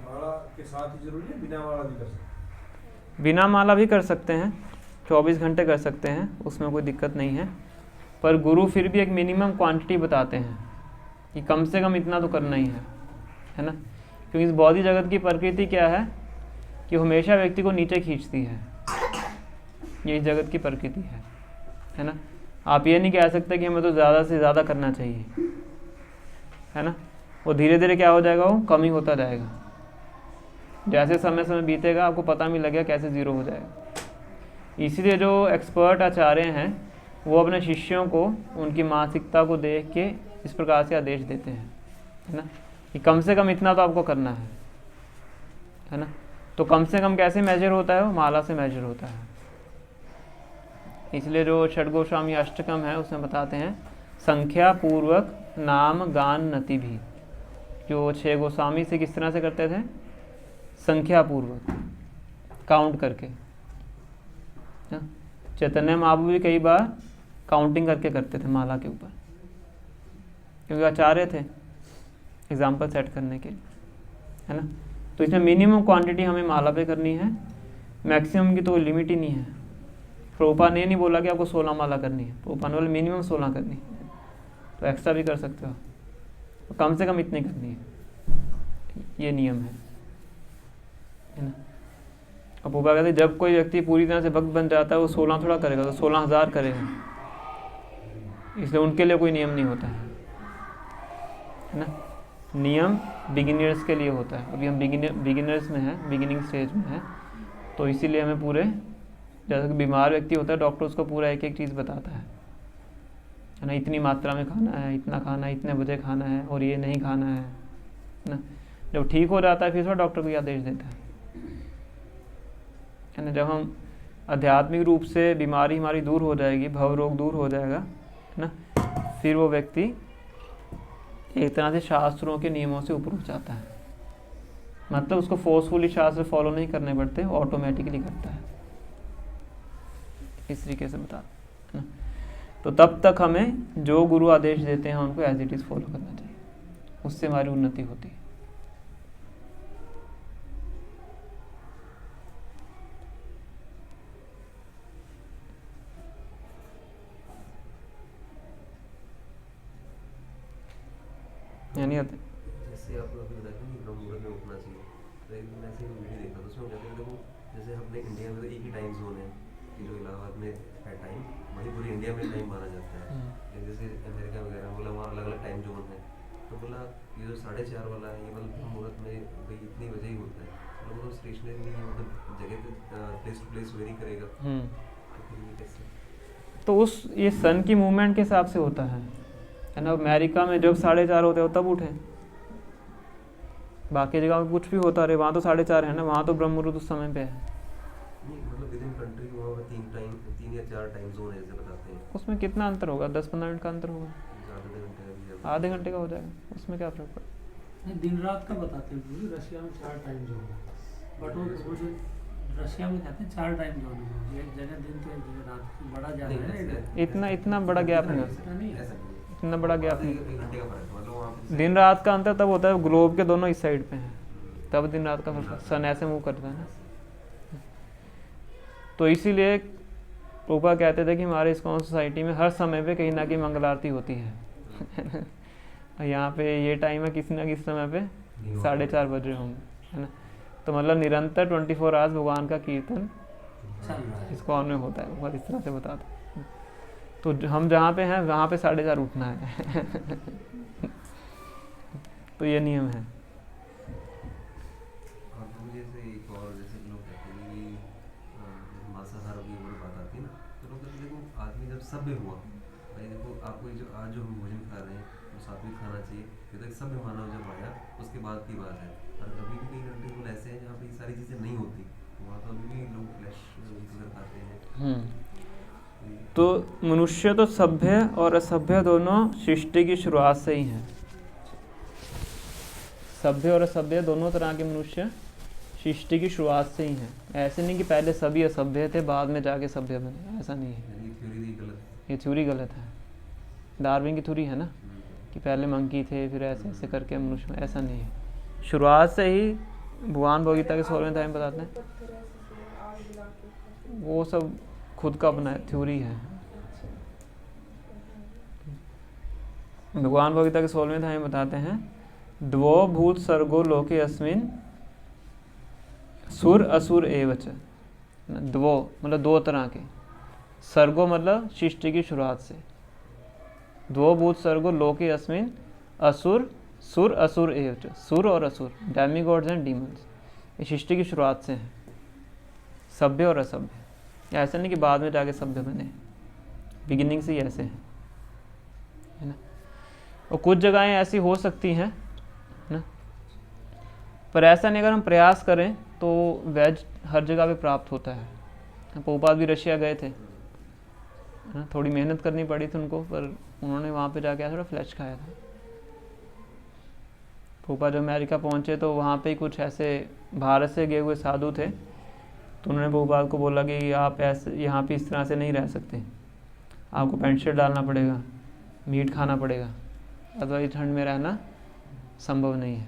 माला के साथ ही जरूरी है, बिना माला भी कर सकते हैं? बिना माला भी कर सकते हैं, 24 घंटे कर सकते हैं, उसमें कोई दिक्कत नहीं है। पर गुरु फिर भी एक मिनिमम क्वांटिटी बताते हैं कि कम से कम इतना तो करना ही है ना। क्योंकि इस बौद्धिक जगत की प्रकृति क्या है कि हमेशा व्यक्ति को नीचे खींचती है, ये इस जगत की प्रकृति है ना। आप ये नहीं कह सकते कि हमें तो ज़्यादा से ज़्यादा करना चाहिए, है ना। वो धीरे धीरे क्या हो जाएगा, वो कम ही होता जाएगा। जैसे समय बीतेगा आपको पता भी लगेगा कैसे ज़ीरो हो जाएगा। इसीलिए जो एक्सपर्ट आचार्य हैं वो अपने शिष्यों को उनकी मानसिकता को देख के इस प्रकार से आदेश देते हैं, है ना, कि कम से कम इतना तो आपको करना है ना। तो कम से कम कैसे मेजर होता है, वो माला से मेजर होता है। इसलिए जो षड्गोस्वामी अष्टकम है उसमें बताते हैं संख्या पूर्वक नाम गान नति भी। जो 6 गोस्वामी से किस तरह से करते थे, संख्या पूर्वक काउंट करके। चैतन्य महाप्रभु भी कई बार काउंटिंग करके करते थे माला के ऊपर, क्योंकि आचार्य थे एग्जाम्पल सेट करने के लिए, है ना। तो इसमें मिनिमम क्वांटिटी हमें माला पे करनी है, मैक्सिमम की तो लिमिट ही नहीं है। प्रभुपाद ने नहीं बोला कि आपको 16 माला करनी है, प्रभुपाद ने बोले मिनिमम 16 करनी है, तो एक्स्ट्रा भी कर सकते हो, तो कम से कम इतनी करनी है, ये नियम है ना। अब प्रभुपाद कहते जब कोई व्यक्ति पूरी तरह से भक्त बन जाता है वो 16 थोड़ा करेगा, तो 16,000 करेगा, इसलिए उनके लिए कोई नियम नहीं होता है ना। नियम बिगिनर्स के लिए होता है। अभी हम बिगिनर्स में हैं, बिगिनिंग स्टेज में हैं, तो इसीलिए हमें पूरे, जैसे कि बीमार व्यक्ति होता है डॉक्टर उसको पूरा एक एक चीज़ बताता है ना, इतनी मात्रा में खाना है, इतना खाना है, इतने बजे खाना है, और ये नहीं खाना है ना। जब ठीक हो जाता है फिर उसका डॉक्टर को ये आदेश देता है ना। जब हम आध्यात्मिक रूप से बीमारी हमारी दूर हो जाएगी, भव रोग दूर हो जाएगा, है ना, फिर वो व्यक्ति एक तरह से शास्त्रों के नियमों से ऊपर उठ जाता है। मतलब उसको फोर्सफुली शास्त्र फॉलो नहीं करने पड़ते, ऑटोमेटिकली करता है, इस तरीके से बता, है ना। तो तब तक हमें जो गुरु आदेश देते हैं उनको एज इट इज़ फॉलो करना चाहिए, उससे हमारी उन्नति होती है। यानी जैसे आप लोग बताया कि ब्रह्म मुहूर्त में उठना चाहिए, तो एक दिन ऐसे वीडियो देखा था, उसमें कहते हैं देखो जैसे अपने इंडिया में तो एक ही टाइम जोन है कि जो इलाहाबाद में है टाइम, वही पूरी इंडिया में टाइम माना जाता है। लेकिन जैसे अमेरिका वगैरह बोला वहाँ अलग अलग टाइम जोन है, तो बोला ये जो 4:30 वाला है ये मतलब ब्रह्म मुहूर्त में भाई इतनी बजे ही होता है, मतलब वो तो स्टेशनरी नहीं है, मतलब जगह पे प्लेस टू प्लेस वेरी करेगा, तो फिर ये कैसे? तो उस ये सन की मूवमेंट के हिसाब से होता है ना। अमेरिका में जब 4:30 होते हो तब उठे, बाकी जगह में कुछ भी होता रहे, वहाँ तो 4:30 है ना, वहाँ तो ब्रह्म मुहूर्त उस समय पे है। नहीं मतलब विद इन कंट्री वहाँ पे 3 या 4 टाइम जोन है जैसे बताते हैं, उसमें कितना अंतर होगा, 10-15 मिनट का अंतर होगा, आधे घंटे का हो जाएगा, उसमें क्या फर्क पड़ेगा। नहीं, दिन रात का बताते हैं पूरी रशिया में 4 टाइम जोन है, बट वो जो रशिया में कहते हैं 4 टाइम जोन है, एक जगह दिन तो एक जगह रात, बड़ा ज़्यादा है, इतना बड़ा गैप है, नहीं है। इतना बड़ा गैप नहीं। एक घंटे का फर्क है, मतलब वहाँ पे दिन रात का अंतर तब होता है ग्लोब के दोनों इस साइड पे हैं, तब दिन रात का फर्क, सन ऐसे मूव करता है ना। तो इसीलिए रूपा कहते थे कि हमारे इस्कॉन सोसाइटी में हर समय पे कहीं ना कहीं मंगल आरती होती है। यहाँ पे ये टाइम है, किसी ना किसी समय पे 4:30 बज रहे होंगे, है ना। तो मतलब निरंतर 24 आवर्स भगवान का कीर्तन इस्कॉन में होता है, और इस तरह से बताते हैं। तो हम जहाँ पे हैं वहाँ पे 4:30 उठना है। तो ये नियम है। और जैसे एक और जैसे लोग कहते हैं कि मांसाहार की वो बात आती है ना, तो लोग कहते हैं देखो आदमी जब सभ्य हुआ, भाई देखो आपको जो आज जो हम भोजन खा रहे हैं वो सात्विक खाना चाहिए, ये तो सभ्य मानव जब आया उसके बाद की बात है। और अभी भी कई कंट्री में ऐसे हैं जहाँ पे ये सारी चीज़ें नहीं होती, वहाँ तो अभी भी लोग फ्लैश खाते हैं। तो मनुष्य तो सभ्य और असभ्य दोनों सृष्टि की शुरुआत से ही हैं। सभ्य और असभ्य दोनों तरह के मनुष्य सृष्टि की शुरुआत से ही हैं। ऐसे नहीं कि पहले सभी असभ्य थे बाद में जाके सभ्य बने, ऐसा नहीं है। ये थ्योरी गलत है। डार्विन की थ्योरी है ना कि पहले मंकी थे फिर ऐसे ऐसे करके मनुष्य, ऐसा नहीं है। शुरुआत से ही भगवान भगवगीता के 16वें अध्याय में बताते हैं, वो सब खुद का अपना थ्योरी है। भगवान भगवगीता के 16वें अध्याय में बताते हैं, द्वो भूत सर्गो लोके अस्मिन सुर असुर एवच। द्वो मतलब दो तरह के, सर्गो मतलब सृष्टि की शुरुआत से, द्वो भूत सर्गो लोके अस्मिन असुर सुर असुर एवच। सुर और असुर, डेमिगॉड्स एंड डीमंस, ये सृष्टि की शुरुआत से हैं, सभ्य और असभ्य। ऐसा नहीं कि बाद में जाके सभ्य बने, बिगिनिंग से ही ऐसे हैं, है ना। और कुछ जगहें ऐसी हो सकती हैं ना, पर ऐसा नहीं, अगर हम प्रयास करें तो वेज हर जगह पे प्राप्त होता है। प्रभुपाद भी रशिया गए थे, है ना, थोड़ी मेहनत करनी पड़ी थी उनको, पर उन्होंने वहाँ पे जाके थोड़ा फ्लैश खाया था। प्रभुपाद जब अमेरिका पहुँचे तो वहाँ पे कुछ ऐसे भारत से गए हुए साधु थे, तो उन्होंने प्रभुपाद को बोला कि आप ऐसे यहाँ पे इस तरह से नहीं रह सकते, आपको पैंट शर्ट डालना पड़ेगा, मीट खाना पड़ेगा, अथवा ठंड में रहना संभव नहीं है।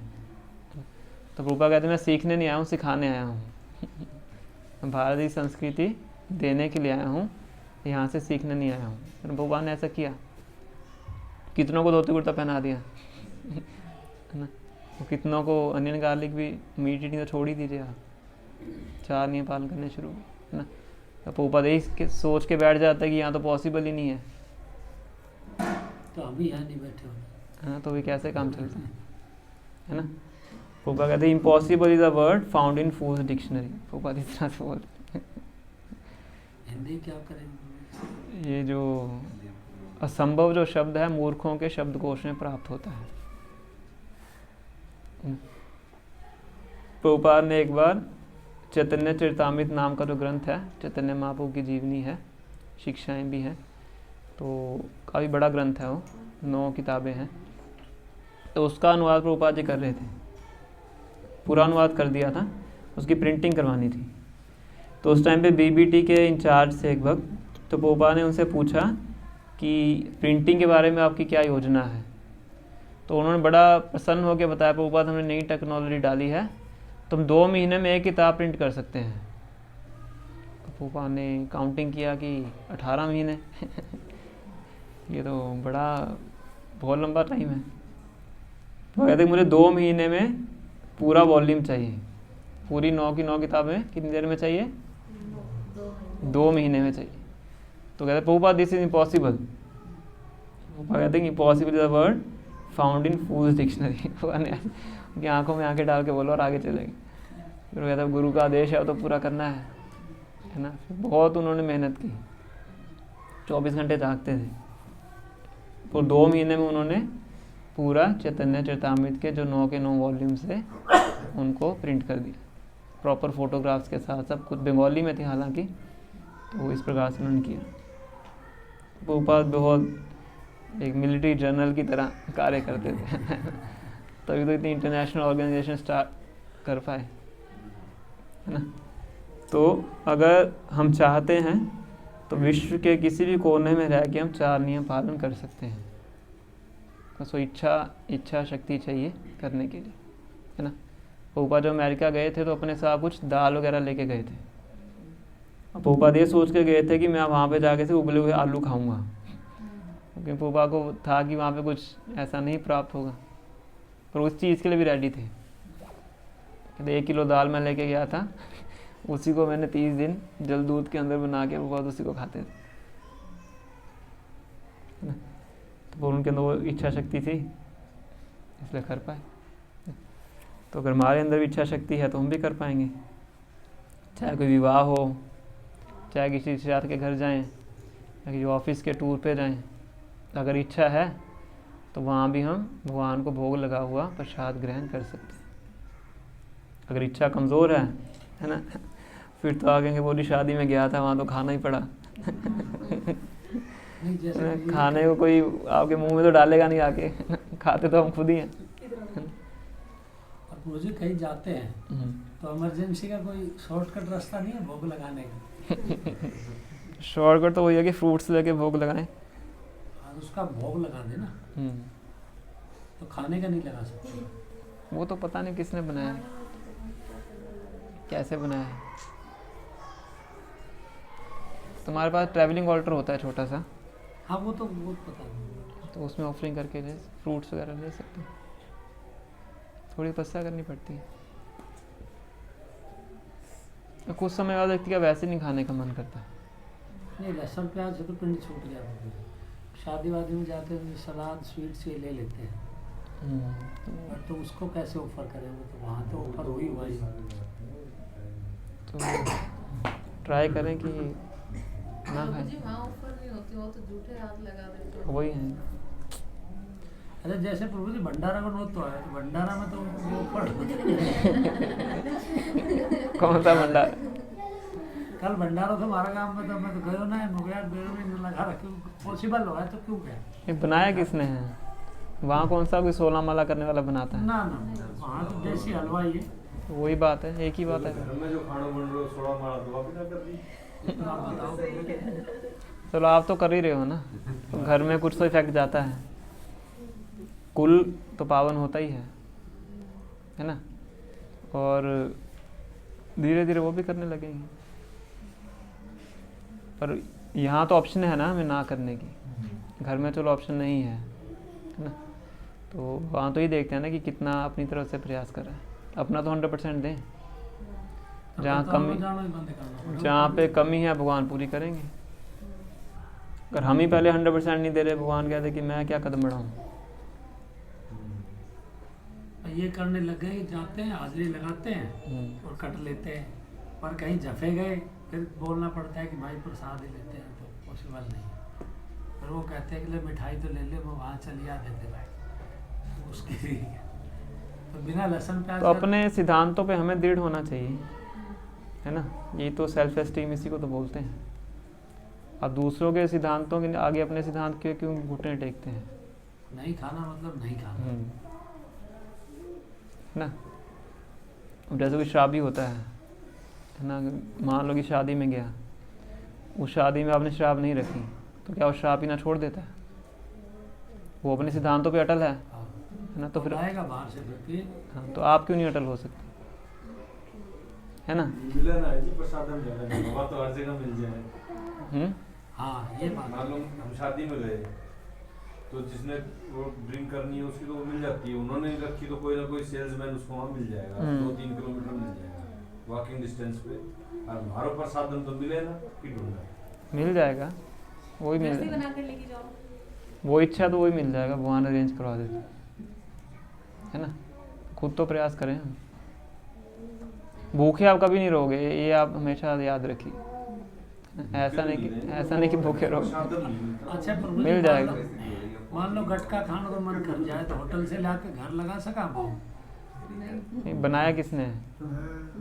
तो प्रभुपाद कहते मैं सीखने नहीं आया हूँ, सिखाने आया हूँ। भारतीय संस्कृति देने के लिए आया हूँ, यहाँ से सीखने नहीं आया हूँ। तो प्रभुपाद ने ऐसा किया, कितनों को धोती कुर्ता पहना दिया है ना, तो कितनों को अनियन गार्लिक भी मीट ईटिंग तो छोड़ ही दीजिए आप, 4 नियम पालन करने शुरू है ना। तो प्रभुपाद यही सोच के बैठ जाता है कि यहाँ तो पॉसिबल ही नहीं है, तो अभी यहाँ नहीं बैठे हो है ना, तो भी कैसे काम चलता है ना। प्रभुपाद कहते हैं impossible is a word found in fools dictionary. Prabhupada इस तरह से बोलते हैं। हिंदी क्या करेंगे? ये जो असंभव जो शब्द है मूर्खों के शब्दकोश में प्राप्त होता है। प्रभुपाद ने एक बार चैतन्य चरितामृत नाम का जो ग्रंथ है, चैतन्य महाप्रभु की जीवनी है, शिक्षाएं भी हैं, तो काफ़ी बड़ा ग्रंथ है वो, 9 किताबें हैं। तो उसका अनुवाद प्रभुपाद जी कर रहे थे, पूरा अनुवाद कर दिया था, उसकी प्रिंटिंग करवानी थी। तो उस टाइम पे बीबीटी के इंचार्ज थे एक वक्त, तो प्रभुपाद ने उनसे पूछा कि प्रिंटिंग के बारे में आपकी क्या योजना है। तो उन्होंने बड़ा प्रसन्न होकर बताया, प्रभुपाद हमने नई टेक्नोलॉजी डाली है, तुम 2 महीने में 1 किताब प्रिंट कर सकते हैं। तो प्रभुपाद ने काउंटिंग किया कि 18 महीने ये तो बहुत लंबा टाइम है। तो कहते मुझे 2 महीने में पूरा वॉल्यूम चाहिए, पूरी 9 की 9 किताबें कितनी देर में चाहिए? 2 महीने में चाहिए। तो कहते Prabhupada this is impossible. Prabhupada कहते हैं impossible is a word found in fools dictionary. उनकी आंखों में आंखें डाल के बोलो और आगे चलेंगे। फिर कहता गुरु का आदेश है तो पूरा करना है ना। बहुत उन्होंने मेहनत की, 24 घंटे जागते थे, और 2 महीने में उन्होंने पूरा चैतन्य चरितामृत के जो 9 के 9 वॉल्यूम से उनको प्रिंट कर दिया, प्रॉपर फोटोग्राफ्स के साथ। सब कुछ बंगाली में थी हालांकि, तो इस प्रकार से उन्होंने किया। प्रभुपाद बहुत एक मिलिट्री जनरल की तरह कार्य करते थे तभी तो इतनी इंटरनेशनल ऑर्गेनाइजेशन स्टार्ट कर पाए, है ना। तो अगर हम चाहते हैं तो विश्व के किसी भी कोने में रह के हम 4 नियम पालन कर सकते हैं। बस वो इच्छा शक्ति चाहिए करने के लिए, है ना। प्रभुपाद जब अमेरिका गए थे तो अपने साथ कुछ दाल वगैरह लेके गए थे। प्रभुपाद ये सोच के गए थे कि मैं वहाँ पे जाके से उबले हुए आलू खाऊंगा, क्योंकि प्रभुपाद को था कि वहाँ पे कुछ ऐसा नहीं प्राप्त होगा, पर उस चीज़ के लिए भी रेडी थे। 1 किलो दाल मैं लेके गया था, उसी को मैंने 30 दिन जल दूध के अंदर बना के प्रभुपाद उसी को खाते थे, है ना। तो उनके अंदर वो इच्छा शक्ति थी, इसलिए कर पाए। तो अगर हमारे अंदर भी इच्छा शक्ति है तो हम भी कर पाएंगे। चाहे कोई विवाह हो, चाहे किसी रिश्तेदार के घर जाएं, या किसी ऑफिस के टूर पे जाएं, अगर इच्छा है तो वहाँ भी हम भगवान को भोग लगा हुआ प्रसाद ग्रहण कर सकते हैं। अगर इच्छा कमज़ोर है ना, फिर तो आगे बोली शादी में गया था वहाँ तो खाना ही पड़ा खाने को कोई आपके मुंह में तो डालेगा नहीं आके खाते तो हम खुद ही हैं। और मुझे कहीं जाते हैं तो इमरजेंसी का कोई शॉर्टकट रास्ता नहीं है भोग लगाने का? शॉर्टकट तो वही है कि फ्रूट्स लेके भोग लगाएं, और उसका भोग लगा देना, तो खाने का नहीं लगा सकते। वो तो पता नहीं किसने बनाया, कैसे बनाया है। तुम्हारे पास ट्रैवलिंग ऑल्टर होता है छोटा सा? हाँ वो तो बहुत पता है, तो उसमें ऑफरिंग करके ले फ्रूट्स वगैरह ले सकते हो। थोड़ी तपस्या करनी पड़ती है। कुछ समय बाद व्यक्ति का वैसे नहीं खाने का मन करता। नहीं, लहसुन प्याज से तो पिंड छूट गया। शादी वादी में जाते हैं सलाद स्वीट्स ये ले लेते हैं, और तो उसको कैसे ऑफर करें? वो तो वहाँ तो ऑफर हुई हुई। तो ट्राई करें कि ना खाएं। वहाँ ऑफर नहीं होती, वो तो झूठे हाथ लगा देते हैं। वही है। अरे जैसे प्रभु जी भंडारा का नोट तो है, भंडारा में तो वो ऑफर कौन सा भंडारा? कल भंडारा था हमारा गांव में, तो मैं तो गयो ना यार, बेरो लगा रखे, पॉसिबल हो है तो क्यों गया? ये बनाया किसने है? वहाँ कौन सा कोई 16 माला करने वाला बनाता है? ना वहाँ तो देसी हलवा ही है। तो वही बात है, एक ही बात है। घर में जो खाना बन रहा है 16 माला तो आप ही ना कर दी। आप बताओ। चलो आप तो कर ही रहे हो ना, तो घर में कुछ तो इफेक्ट जाता है। कुल तो पावन होता ही है ना, और धीरे धीरे वो भी करने लगेंगे। पर यहाँ तो ऑप्शन है ना हमें ना करने की, घर में चलो ऑप्शन नहीं है ना, तो वहाँ तो ही देखते हैं ना कि कितना अपनी तरफ से प्रयास कर रहा है। अपना तो 100% दें, जहाँ पे कमी है भगवान पूरी करेंगे। अगर हम ही पहले 100% नहीं दे रहे, भगवान कहते कि मैं क्या कदम बढ़ाऊँ। ये करने लग गए, जाते हैं हाजिरी लगाते हैं और कट लेते हैं, पर कहीं जफे गए फिर बोलना पड़ता है कि भाई प्रसाद ही लेते हैं, तो पॉसिबल नहीं है। फिर वो कहते हैं कि ले मिठाई तो ले ले, वो वहाँ चलिए देते भाई उसकी। तो बिना लहसुन प्याज तो अपने सिद्धांतों पे हमें दृढ़ होना चाहिए, है ना। यही तो सेल्फ एस्टीम, इसी को तो बोलते हैं। अब दूसरों के सिद्धांतों के आगे अपने सिद्धांत के क्यों घुटने टेकते हैं। नहीं खाना मतलब नहीं खाना ना। अब जैसे कोई शराबी होता है ना, मान लो कि शादी में गया, उस शादी में आपने शराब नहीं रखी, तो क्या वो शराब पीना छोड़ देता है? वो अपने सिद्धांतों पे अटल है ना, तो फिर आएगा बाहर से फिर। हाँ, तो आप क्यों नहीं अटल हो सकते, है ना। मिलन है जी, प्रसाद हम जाना नहीं, वहाँ तो हर जगह मिल जाए। हाँ ये बात। मान लो हम शादी में गए, तो जिसने वो ड्रिंक करनी है उसकी तो वो मिल जाती है, उन्होंने नहीं रखी तो कोई ना कोई सेल्समैन उसको वहाँ मिल जाएगा, 2-3 किलोमीटर मिल जाएगा वॉकिंग डिस्टेंस पे। और हमारे ऊपर साधन तो मिले ना कि ढूंढना मिल जाएगा, वही मिल जाएगा, बना कर लेके जाओ, वो इच्छा तो वही मिल जाएगा, भगवान अरेंज करवा देते है ना। खुद तो प्रयास करें हम। भूखे आप कभी नहीं रहोगे, ये आप हमेशा याद रखिए। ऐसा नहीं कि भूखे रहोगे, अच्छा मिल जाएगा। मान लो गटका खाने को मन कर जाए तो होटल से लाके घर लगा सका भाव? नहीं, बनाया किसने है?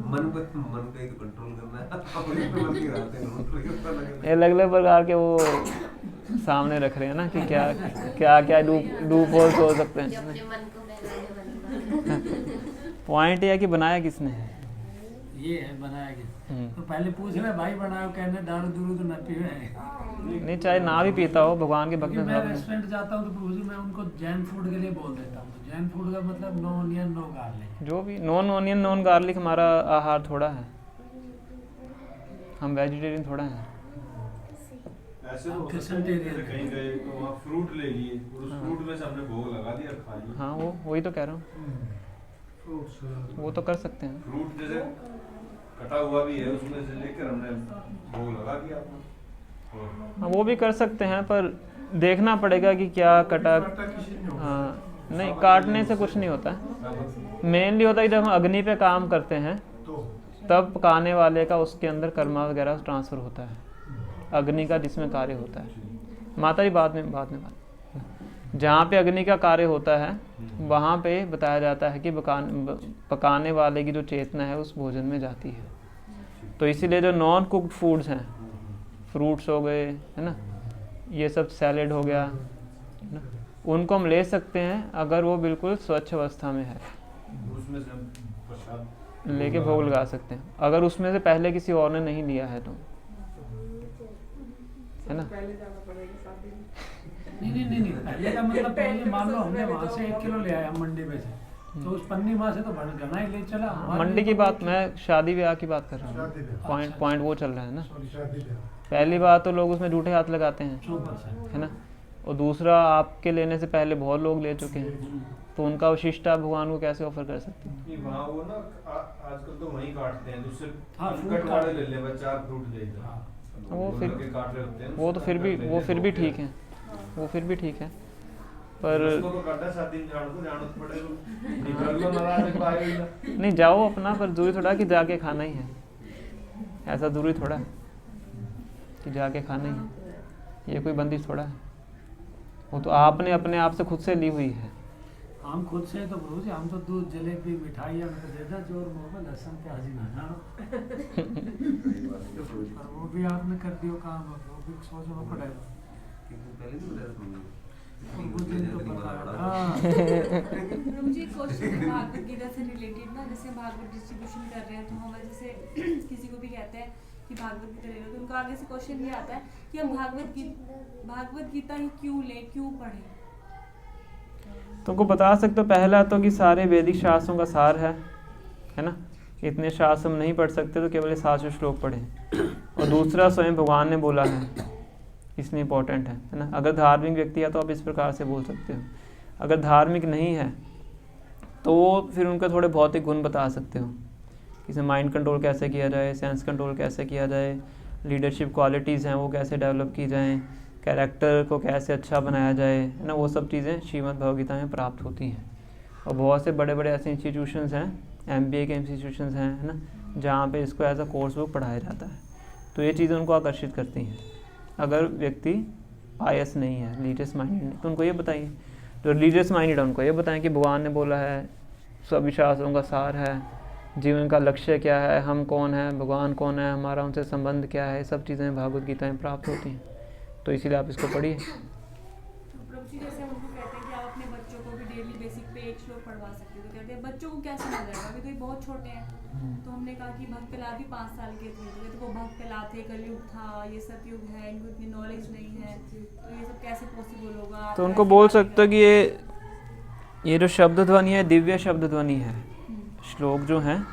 मन को एक कंट्रोल करना है, अपने पे मन नहीं रहते हैं, ये अलग अलग प्रकार के वो सामने रख रहे हैं ना कि क्या क्या क्या डूब होल्स हो सकते हैं। अपने मन को बहलाने पॉइंट ये है कि बनाया किसने है। ये है बनाया गया। तो पहले पूछ रहे भाई बनाओ, कहने दारू दूरू तो न पीवे। नहीं, चाहे ना भी पीता हो, भगवान के भक्त मैं साहब ने। रेस्टोरेंट जाता हूँ तो प्रभु जी मैं उनको जैन फूड के लिए बोल देता हूँ। तो जैन फूड का मतलब नो ऑनियन नो गार्लिक। जो भी नॉन ऑनियन नॉन गार्लिक हमारा आहार थोड़ा है, हम वेजिटेरियन थोड़ा है। ऐसे तो कहीं गए तो वहाँ फ्रूट ले लिए और उस फ्रूट में से हमने भोग लगा दिया, खा लिया। हाँ, वही तो कह रहा हूँ, वो तो कर सकते हैं। फ्रूट जैसे कटा हुआ भी है, उसमें से लेकर हमने भोग लगा दिया अपना। हाँ, वो भी कर सकते हैं, पर देखना पड़ेगा कि क्या कटा। हाँ, नहीं, काटने से कुछ नहीं होता। मेनली होता है जब हम अग्नि पे काम करते हैं तब पकाने वाले का उसके अंदर कर्मा वगैरह ट्रांसफर होता है, अग्नि का जिसमें कार्य होता है। माता जी बाद में जहाँ पे अग्नि का कार्य होता है वहाँ पे बताया जाता है कि पकाने वाले की जो चेतना है उस भोजन में जाती है। तो इसीलिए जो नॉन कुक्ड फूड्स हैं, फ्रूट्स हो गए, है ना, ये सब सैलेड हो गया, है ना, उनको हम ले सकते हैं अगर वो बिल्कुल स्वच्छ अवस्था में है, उसमें से हम प्रसाद लेके भोग लगा सकते हैं। अगर उसमें से पहले किसी और ने नहीं लिया है तो, है ना। नहीं पहले का मतलब पहले मान लो हमने वहाँ से 1 किलो ले आया मंडी में से, तो उस पन्नी माँ से तो घना ही ले चला। मंडी की बात, मैं शादी ब्याह की बात कर रहा हूँ। पॉइंट वो चल रहा है ना। पहली बात तो लोग उसमें जूठे हाथ लगाते हैं, है ना, और दूसरा आपके लेने से पहले बहुत लोग ले चुके हैं, तो उनका विशिष्टा भगवान को कैसे ऑफर कर सकते हैं। वहाँ वो ना आजकल तो वहीं काटते हैं, दूसरे फ्रूट वाले ले ले, 4 फ्रूट दे दे। वो फिर काट रहे होते हैं, वो तो फिर भी ठीक है, वो फिर भी ठीक है। पर नहीं, जाओ अपना, पर जरूरी थोड़ा कि जाके खाना ही है, ऐसा जरूरी थोड़ा कि जाके खाना ही है, ये कोई बंदिश थोड़ा है। वो तो आपने अपने आप से खुद से ली हुई है। हम खुद से तो प्रभु जी, हम तो दूध जलेबी मिठाई देता जोर मुँह में लहसुन प्याज ही ना जानो। और वो भी आपने कर दियो काम, वो भी सोचना पड़ेगा। पहले नहीं बताया था प्रभु जी, क्वेश्चन भागवत गीता से रिलेटेड ना, जैसे भागवत डिस्ट्रीब्यूशन कर रहे हैं तो हमें जैसे किसी को भी कहते हैं कि भागवत गीता ले लो, तो उनका आगे से क्वेश्चन ये आता है कि हम भागवत गीता ही क्यों लें, क्यों पढ़ें? तुमको बता सकते हो, पहला तो कि सारे वैदिक शास्त्रों का सार है ना, इतने शास्त्र हम नहीं पढ़ सकते तो केवल 7 श्लोक पढ़ें। और दूसरा स्वयं भगवान ने बोला है, इसलिए इम्पोर्टेंट है ना। अगर धार्मिक व्यक्ति है तो आप इस प्रकार से बोल सकते हो, अगर धार्मिक नहीं है तो फिर उनके थोड़े भौतिक गुण बता सकते हो, जैसे माइंड कंट्रोल कैसे किया जाए, सेंस कंट्रोल कैसे किया जाए, लीडरशिप क्वालिटीज़ हैं वो कैसे डेवलप की जाएँ, कैरेक्टर को कैसे अच्छा बनाया जाए, है ना। वो सब चीज़ें श्रीमद् भगवद गीता में प्राप्त होती हैं। और बहुत से बड़े बड़े ऐसे इंस्टीट्यूशंस हैं, MBA के इंस्टीट्यूशंस हैं, है ना, जहाँ पे इसको एज अ कोर्स बुक पढ़ाया जाता है। तो ये चीज़ें उनको आकर्षित करती हैं। अगर व्यक्ति पायस नहीं है, रिलीजियस माइंडेड नहीं, तो उनको ये बताइए, जो रिलीजियस माइंडेड है उनको ये बताएं कि भगवान ने बोला है, सभी शास्त्रों का सार है, जीवन का लक्ष्य क्या है, हम कौन है, भगवान कौन है, हमारा उनसे संबंध क्या है, सब चीज़ें भागवत गीता में प्राप्त होती हैं। तो इसीलिए आप इसको पढ़िए। तो प्रभु जी जैसे हम उनको कहते हैं कि आप अपने बच्चों को भी डेली बेसिक पे 1 श्लोक पढ़वा सकते हो, तो कहते हैं बच्चों को क्या समझ आएगा, अभी तो ये बहुत छोटे हैं। तो हमने कहा कि भक्त प्रहलाद भी 5 साल के थे, तो वो भक्त प्रहलाद थे, कलयुग था, ये सतयुग है, इनको इतनी नॉलेज नहीं है, तो ये सब कैसे पॉसिबल होगा। तो उनको बोल सकते हो कि ये जो शब्द ध्वनि है दिव्य शब्द ध्वनि है, श्लोक जो हैं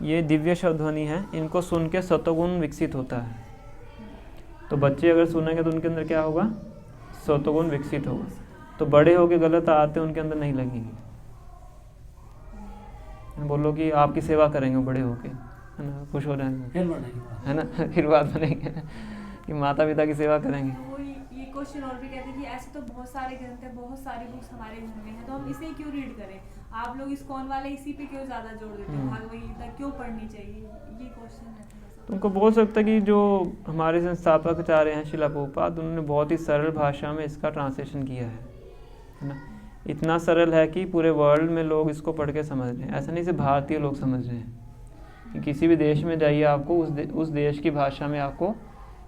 ये दिव्य शब्द ध्वनि है, इनको सुन के सत्वगुण विकसित होता है। तो बच्चे अगर सुनेंगे तो उनके अंदर क्या होगा, सत्वगुण विकसित होगा। तो बड़े होके गलत आदतें उनके अंदर नहीं लगेंगी। बोलो कि आपकी सेवा करेंगे बड़े होके, है ना, खुश हो जाएंगे, है ना, फिर बात बनेंगे कि माता पिता की सेवा करेंगे। तो वो ये क्वेश्चन और भी कहते हैं कि ऐसे तो बहुत सारे ग्रंथ हैं, बहुत सारी बुक्स हमारे घर में हैं, तो हम इसे क्यों रीड करें, आप लोग इस्कॉन वाले इसी पे क्यों ज़्यादा जोर देते हैं, भागवत गीता क्यों पढ़नी चाहिए, ये क्वेश्चन है। तुमको बोल सकते हैं कि जो हमारे संस्थापक आचार्य हैं श्रील प्रभुपाद, उन्होंने बहुत ही सरल भाषा में इसका ट्रांसलेशन किया है ना। इतना सरल है कि पूरे वर्ल्ड में लोग इसको पढ़ के समझ रहे हैं। ऐसा नहीं सिर्फ भारतीय लोग समझ रहे हैं, कि किसी भी देश में जाइए आपको उस देश की भाषा में आपको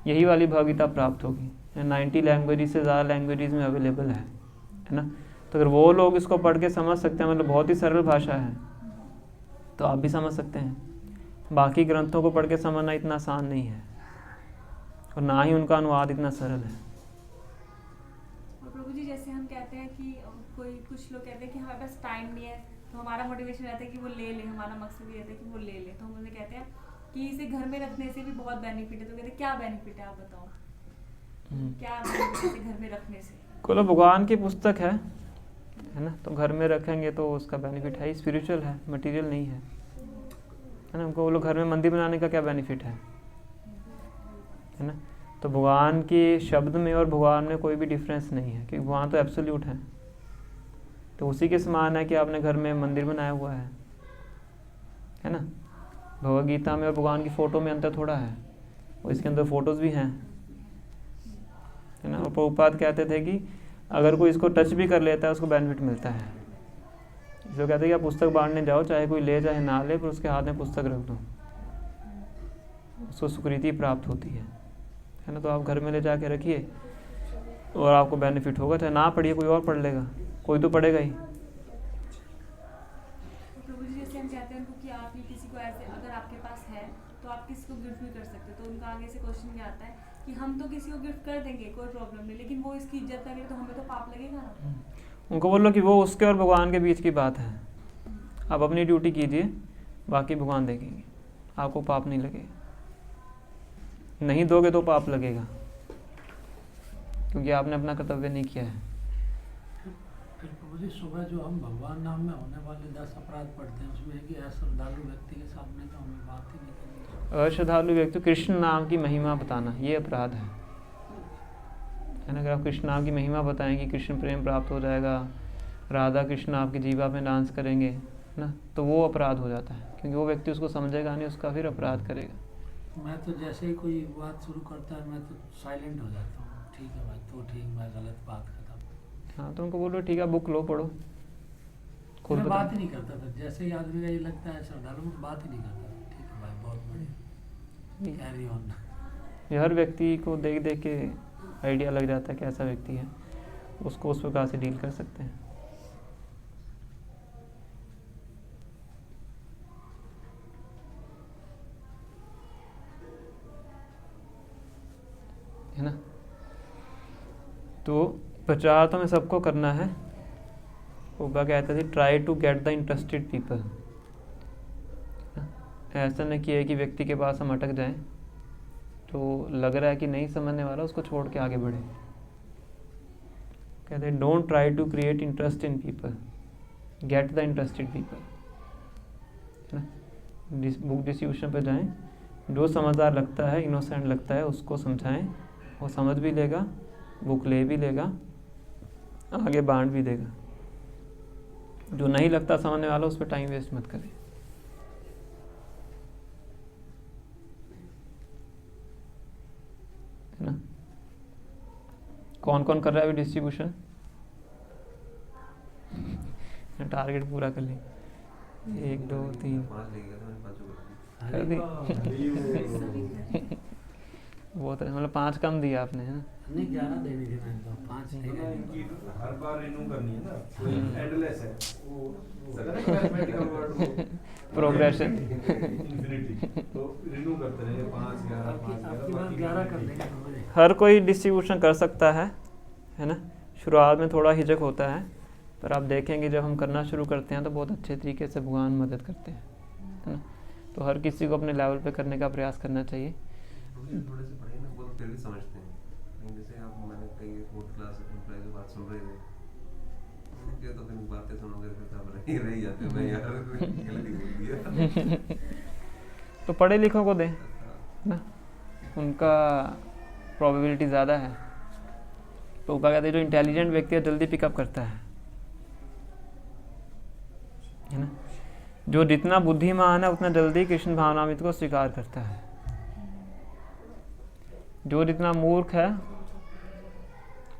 यही वाली भगवद्गीता प्राप्त होगी। 90 लैंग्वेज से ज़्यादा लैंग्वेजेस में अवेलेबल है ना। तो अगर वो लोग इसको पढ़ के समझ सकते हैं, मतलब बहुत ही सरल भाषा है, तो आप भी समझ सकते हैं। बाकी ग्रंथों को पढ़ के समझना इतना आसान नहीं है, और ना ही उनका अनुवाद इतना सरल है। और प्रभु जी जैसे हम कहते हैं कि कुछ लोग कहते हैं कि हमारे पास टाइम नहीं है, तो हमारा मोटिवेशन रहता है कि वो ले ले, हमारा मकसद ये रहता है कि वो ले ले, तो हम उन्हें कहते हैं कि इसे घर में रखने से भी बहुत बेनिफिट है। तो कहते हैं क्या बेनिफिट है, आप बताओ क्या बेनिफिट है घर में रखने से। बोलो भगवान की पुस्तक है ना, तो घर में रखेंगे तो उसका बेनिफिट है, स्पिरिचुअल है, मटेरियल नहीं है ना। उनको बोलो घर में मंदिर बनाने का क्या बेनिफिट है ना। तो भगवान के शब्द में और भगवान में कोई भी डिफरेंस नहीं है, क्योंकि भगवान तो एब्सोल्यूट है। तो उसी के समान है कि आपने घर में मंदिर बनाया हुआ है ना। भगवद गीता में और भगवान की फ़ोटो में अंतर थोड़ा है, और इसके अंदर फ़ोटोज़ भी हैं, है ना। और प्रभुपाद कहते थे कि अगर कोई इसको टच भी कर लेता है उसको बेनिफिट मिलता है। जो कहते हैं कि आप पुस्तक बांटने जाओ, चाहे कोई ले चाहे ना ले, पर उसके हाथ में पुस्तक रख दो, उसको सुकृति प्राप्त होती है ना। तो आप घर में ले जाके रखिए और आपको बेनिफिट होगा, चाहे ना पढ़िए कोई और पढ़ लेगा, कोई तो पढ़ेगा ही। प्रभु जी जैसे हम कहते हैं उनको कि आप ये किसी को ऐसे अगर आपके पास है तो आप किसी को गिफ्ट भी कर सकते हो, तो उनका आगे से क्वेश्चन क्या आता है कि हम तो किसी को गिफ्ट कर देंगे कोई प्रॉब्लम नहीं, लेकिन वो इसकी इज्जत करेंगे तो हमें तो पाप लगेगा ना। उनको बोलो कि वो उसके और भगवान के बीच की बात है, आप अपनी ड्यूटी कीजिए, बाकी भगवान देखेंगे, आपको पाप नहीं लगेगा। नहीं दोगे तो पाप लगेगा, क्योंकि आपने अपना कर्तव्य नहीं किया है। फिर प्रभु जी सुबह जो हम भगवान नाम में होने वाले 10 अपराध पढ़ते हैं, उसमें है कि अश्रद्धालु व्यक्ति के सामने तो हमें बात ही नहीं करनी। अश्रद्धालु व्यक्ति कृष्ण नाम की महिमा बताना, ये अपराध है ना। अगर आप कृष्ण नाम की महिमा बताएं कि कृष्ण प्रेम प्राप्त हो जाएगा, राधा कृष्ण आपकी जीवा में डांस करेंगे ना, तो वो अपराध हो जाता है, क्योंकि वो व्यक्ति उसको समझेगा नहीं, उसका फिर अपराध करेगा। मैं तो जैसे ही कोई बात शुरू करता है मैं तो साइलेंट हो जाता हूँ, ठीक है भाई तो ठीक, मैं गलत बात करता हूँ। हाँ तो उनको बोलो ठीक है बुक लो पढ़ो, खुद मैं बताओ। बात ही नहीं करता था, जैसे ही आदमी का ये लगता है श्रद्धालु में बात ही नहीं करता। ठीक है भाई बहुत बढ़िया, कैरी ऑन। ये हर व्यक्ति को देख देख के आइडिया लग जाता है कि ऐसा व्यक्ति है, उसको उस प्रकार से डील कर सकते हैं। है ना। तो प्रचार तो हमें सबको करना है, प्रभुपाद कहते थे try to get the interested people. ऐसा नहीं किया कि व्यक्ति के पास हम अटक जाएं, तो लग रहा है कि नहीं समझने वाला, उसको छोड़ के आगे बढ़े। कहते हैं don't try to create interest in people, get the interested people, है ना। बुक डिस्ट्रीब्यूशन पे जाएं, जो समझदार लगता है, इनोसेंट लगता है, उसको समझाएं, वो समझ भी लेगा, बुक ले भी लेगा, आगे बांट भी देगा। जो नहीं लगता समझने वाला, उस पर टाइम वेस्ट मत करें, है ना। कौन कौन कर रहा है अभी डिस्ट्रीब्यूशन? टारगेट पूरा कर ली। 1 2 3 5 ले गया था, मैंने 5 कर दी। बहुत है, मतलब 5 कम दिया आपने, है ना। नहीं 11 देने थे मैंने तो 5 मतलब इनकी हर बार रिन्यू करनी है ना, कोई एंडलेस है वो मैथमेटिकल वर्ड प्रोग्रेशन इंफिनिटी, तो रिन्यू करते रहेंगे 5 11 5 11 11 कर देंगे। हर कोई डिस्ट्रीब्यूशन कर सकता है ना। शुरुआत में थोड़ा हिचक होता है, पर आप देखेंगे जब हम करना शुरू करते हैं तो बहुत अच्छे तरीके से भगवान मदद करते हैं, है ना। तो हर किसी को अपने लेवल पे करने का प्रयास करना चाहिए। थोड़े से पढ़े ना, वो तो फिर भी समझते हैं। लेकिन जैसे आप मैंने कई 4th क्लास एम्प्लॉय की बात सुन रहे थे, क्या तो फिर बातें सुनोगे फिर तो आप रह ही जाते हो, मैं यार गलती बोल दिया। तो पढ़े लिखों को दें ना, उनका प्रोबेबिलिटी ज़्यादा है। तो क्या कहते हैं, जो इंटेलिजेंट व्यक्ति है जल्दी पिकअप करता है ना। जो जितना बुद्धिमान है उतना जल्दी कृष्ण भावनामृत को स्वीकार करता है। जो जितना मूर्ख है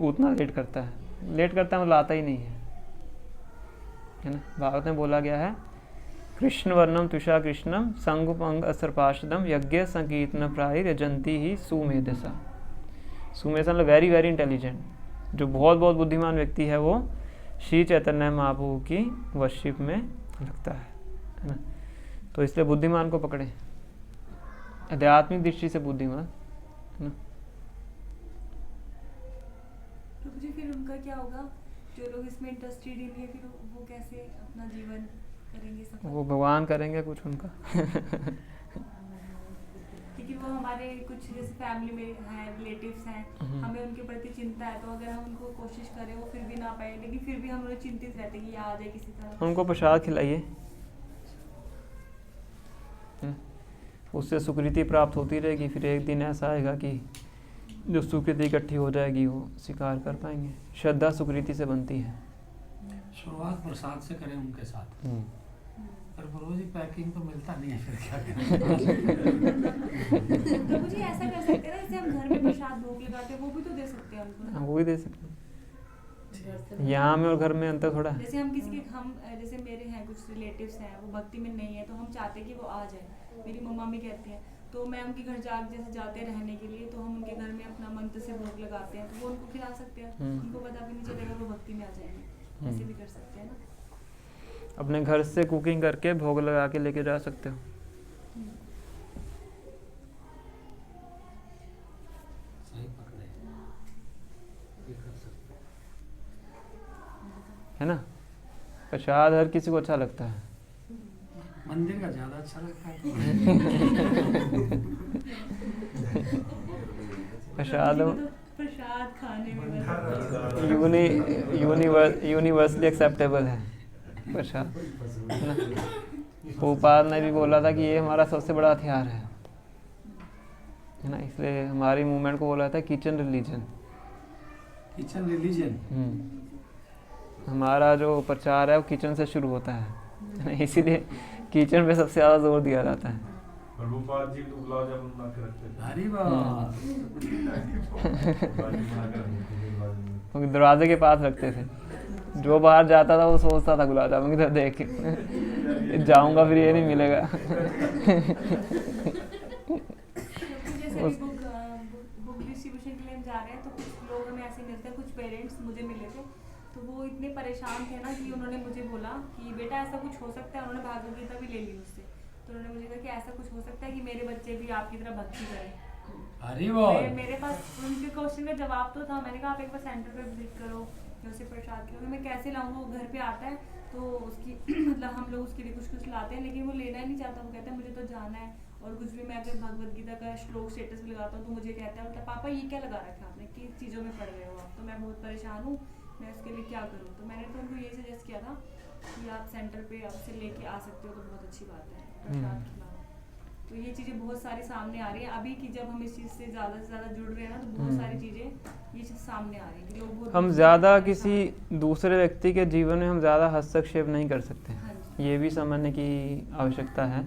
उतना लेट करता है। लेट करता है मतलब आता ही नहीं है ना। भागवत में बोला गया है कृष्ण वर्णम तुषा कृष्णम संगुपंग असर्पाशदम यज्ञ संकीर्तन प्राय रजंती ही सुमेधसा। सुमेधसा मतलब वेरी वेरी इंटेलिजेंट। जो बहुत बहुत बुद्धिमान व्यक्ति है वो श्री चैतन्य महाप्रभु की वर्शिप में लगता है ना। तो इसलिए बुद्धिमान को पकड़े, आध्यात्मिक दृष्टि से बुद्धिमान, है ना। प्रभु जी फिर उनका क्या होगा, जो लोग इसमें इंटरेस्टेड ही नहीं है, फिर वो कैसे अपना जीवन करेंगे सफल? वो भगवान करेंगे कुछ उनका। क्योंकि वो हमारे कुछ जैसे फैमिली में हैं, रिलेटिव्स हैं, हमें उनके प्रति चिंता है, तो अगर हम उनको कोशिश करें वो फिर भी ना पाए, लेकिन फिर भी हम लोग चिंतित रहते हैं कि आ जाए किसी तरह। उनको प्रसाद खिलाइए, उससे सुकृति प्राप्त होती रहेगी। फिर एक दिन ऐसा आएगा कि जो सुकृति इकट्ठी हो जाएगी वो स्वीकार कर पाएंगे। श्रद्धा सुकृति से बनती है। शुरुआत प्रसाद से करें उनके साथ। पर प्रभु जी पैकिंग तो मिलता नहीं है, फिर क्या करें? प्रभु जी ऐसा कर सकते हैं ना, जैसे हम घर में प्रसाद भोग लगाते हैं, वो भी तो दे सकते हैं उनको ना? वो भी दे सकते हैं। यहाँ में और घर में अंतर थोड़ा है। जैसे हम किसी के हम जैसे मेरे हैं कुछ रिलेटिव्स हैं, वो भक्ति में नहीं है, तो हम चाहते हैं कि वो आ जाए। मेरी मम्मा भी कहती हैं, तो मैं उनके घर जैसे जाते हैं रहने के लिए, तो हम उनके घर में अपना मंत्र से भोग लगाते हैं, तो वो उनको खिला सकते हैं। उनको पता भी नहीं चलेगा, वो भक्ति में आ जाएंगे। ऐसे भी कर सकते हैं ना। अपने घर से कुकिंग करके भोग लगा के लेके जा सकते हो। सही पकड़े, ये कर सकते है ना। प्रसाद हर किसी को अच्छा लगता है। मंदिर का ज्यादा अच्छा लगता है। प्रसाद प्रसाद खाने में यूनिवर्सली एक्सेप्टेबल है प्रसाद, है ना। प्रभुपाद ने भी बोला था कि ये हमारा सबसे बड़ा हथियार है ना। इसलिए हमारी मूवमेंट को बोला था किचन रिलीजन। Kitchen religion. हमारा जो प्रचार है वो किचन से शुरू होता है, इसीलिए किचन पे सबसे ज़्यादा जोर दिया जाता है। प्रभुपाद जी तो गुलाब जामुन बना के रखते थे। अरे वाह। क्योंकि दरवाजे के पास रखते थे। जो बाहर जाता था वो सोचता था गुलाब जामुन की तरफ देख के जाऊंगा फिर ये नहीं मिलेगा। जैसे बुक डिस्ट्रीब्यूशन के लिए हम जा रहे हैं, तो कुछ लोग हमें ऐसे मिलते हैं, कुछ पेरेंट्स मुझे मिले थे, तो वो इतने परेशान थे ना कि उन्होंने मुझे बोला कि बेटा ऐसा कुछ हो सकता है। उन्होंने भागवत गीता भी ले ली मुझसे, तो उन्होंने मुझे कहा कि ऐसा कुछ हो सकता है कि मेरे बच्चे भी आपकी तरह भक्ति करें। अरे वाह। मेरे पास उनके क्वेश्चन का जवाब तो था। मैंने कहा आप एक बार सेंटर पे विजिट करो, या उसे प्रसाद खिलाऊंगी, मैं कैसे लाऊंगा, वो घर पे आता है तो उसकी मतलब हम लोग उसके लिए कुछ कुछ लाते हैं, लेकिन वो लेना ही नहीं चाहता, वो कहता है मुझे तो जाना है। और कुछ भी मैं अगर भगवत गीता का श्लोक स्टेटस पे लगाता हूँ तो मुझे कहता है बोलता पापा ये क्या लगा रखा है आपने, किस चीज़ों में पड़ गए हो आप, तो मैं बहुत परेशान हूँ, मैं उसके लिए क्या करूँ। तो मैंने तो उनको ये सजेस्ट किया था कि आप सेंटर पे आपसे लेके आ सकते हो तो बहुत अच्छी बात है, प्रसाद खिलाओ। तो ये चीज़ें बहुत सारी सामने आ रही हैं अभी की, जब हम इस चीज़ से ज़्यादा से ज़्यादा जुड़ रहे हैं ना, तो बहुत सारी चीज़ें ये चीज़ सामने आ रही है कि लोग बहुत हम ज़्यादा किसी दूसरे व्यक्ति के जीवन में हम ज़्यादा हस्तक्षेप नहीं कर सकते, हाँ जी। ये भी समझने की आवश्यकता है।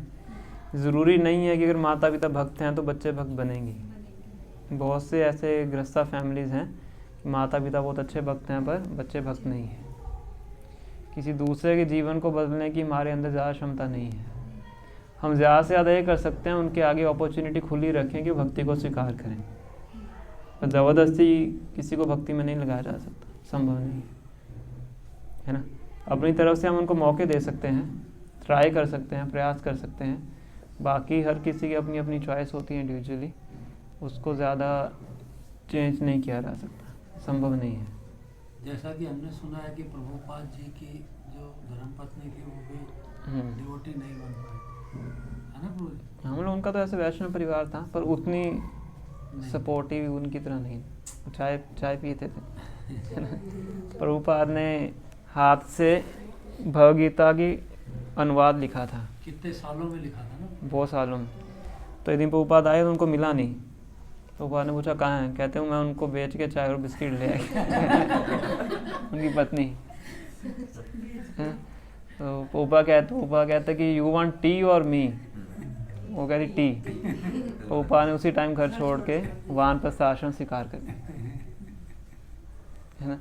ज़रूरी नहीं है कि अगर माता पिता भक्त हैं तो बच्चे भक्त बनेंगे। बनेंगे। बहुत से ऐसे गृहस्था फैमिलीज़ हैं कि माता पिता बहुत अच्छे भक्त हैं पर बच्चे भक्त नहीं हैं। किसी दूसरे के जीवन को बदलने की हमारे अंदर ज़्यादा क्षमता नहीं है। हम ज़्यादा से ज़्यादा ये कर सकते हैं उनके आगे अपॉर्चुनिटी खुली रखें कि भक्ति को स्वीकार करें, पर ज़बरदस्ती किसी को भक्ति में नहीं लगाया जा सकता, संभव नहीं है ना। अपनी तरफ से हम उनको मौके दे सकते हैं, ट्राई कर सकते हैं, प्रयास कर सकते हैं। बाकी हर किसी की अपनी अपनी चॉइस होती है इंडिविजुअली, उसको ज़्यादा चेंज नहीं किया जा सकता, संभव नहीं है। जैसा कि हमने सुना है कि प्रभुपाद जी की जो धर्मपत्नी थी वो भी डिवोटी नहीं बन पाई, है ना प्रभु जी? हम लोग उनका तो ऐसे वैष्णव परिवार था पर उतनी सपोर्टिव उनकी तरह नहीं, चाय पीते थे प्रभुपाद ने हाथ से भगवद गीता की अनुवाद लिखा था, कितने सालों में लिखा था ना? बहुत सालों में। तो एक दिन प्रभुपाद आए तो उनको मिला नहीं, प्रभुपाद ने पूछा कहाँ है, कहते हूँ मैं उनको बेच के चाय और बिस्किट ले आई उनकी पत्नी। तो प्रभुपाद कहते कि यू वांट टी और मी, वो कहती टी। प्रभुपाद ने उसी टाइम घर छोड़ के वानप्रस्थ आश्रम स्वीकार कर दिया, है ना।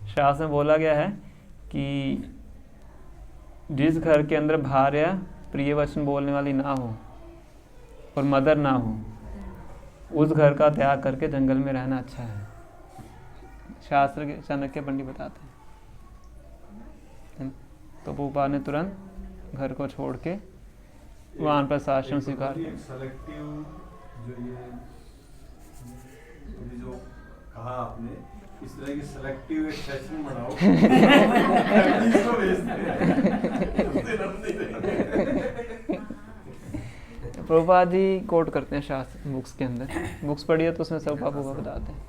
शास्त्र में बोला गया है कि जिस घर के अंदर भार्या प्रिय वचन बोलने वाली ना हो और मदर ना हो, उस घर का त्याग करके जंगल में रहना अच्छा है। शास्त्र के चाणक्य पंडित बताते हैं। तो प्रभुपाद ने तुरंत घर को छोड़ के वानप्रस्थ आश्रम स्वीकार किया। सेलेक्टिव जो कहा आपने, इस तरह की सेलेक्टिव एक सेशन बनाओ इसको प्रभुपाद जी कोट करते हैं शास्त्र बुक्स के अंदर, बुक्स पढ़िए तो उसमें सब पापा बताते हैं।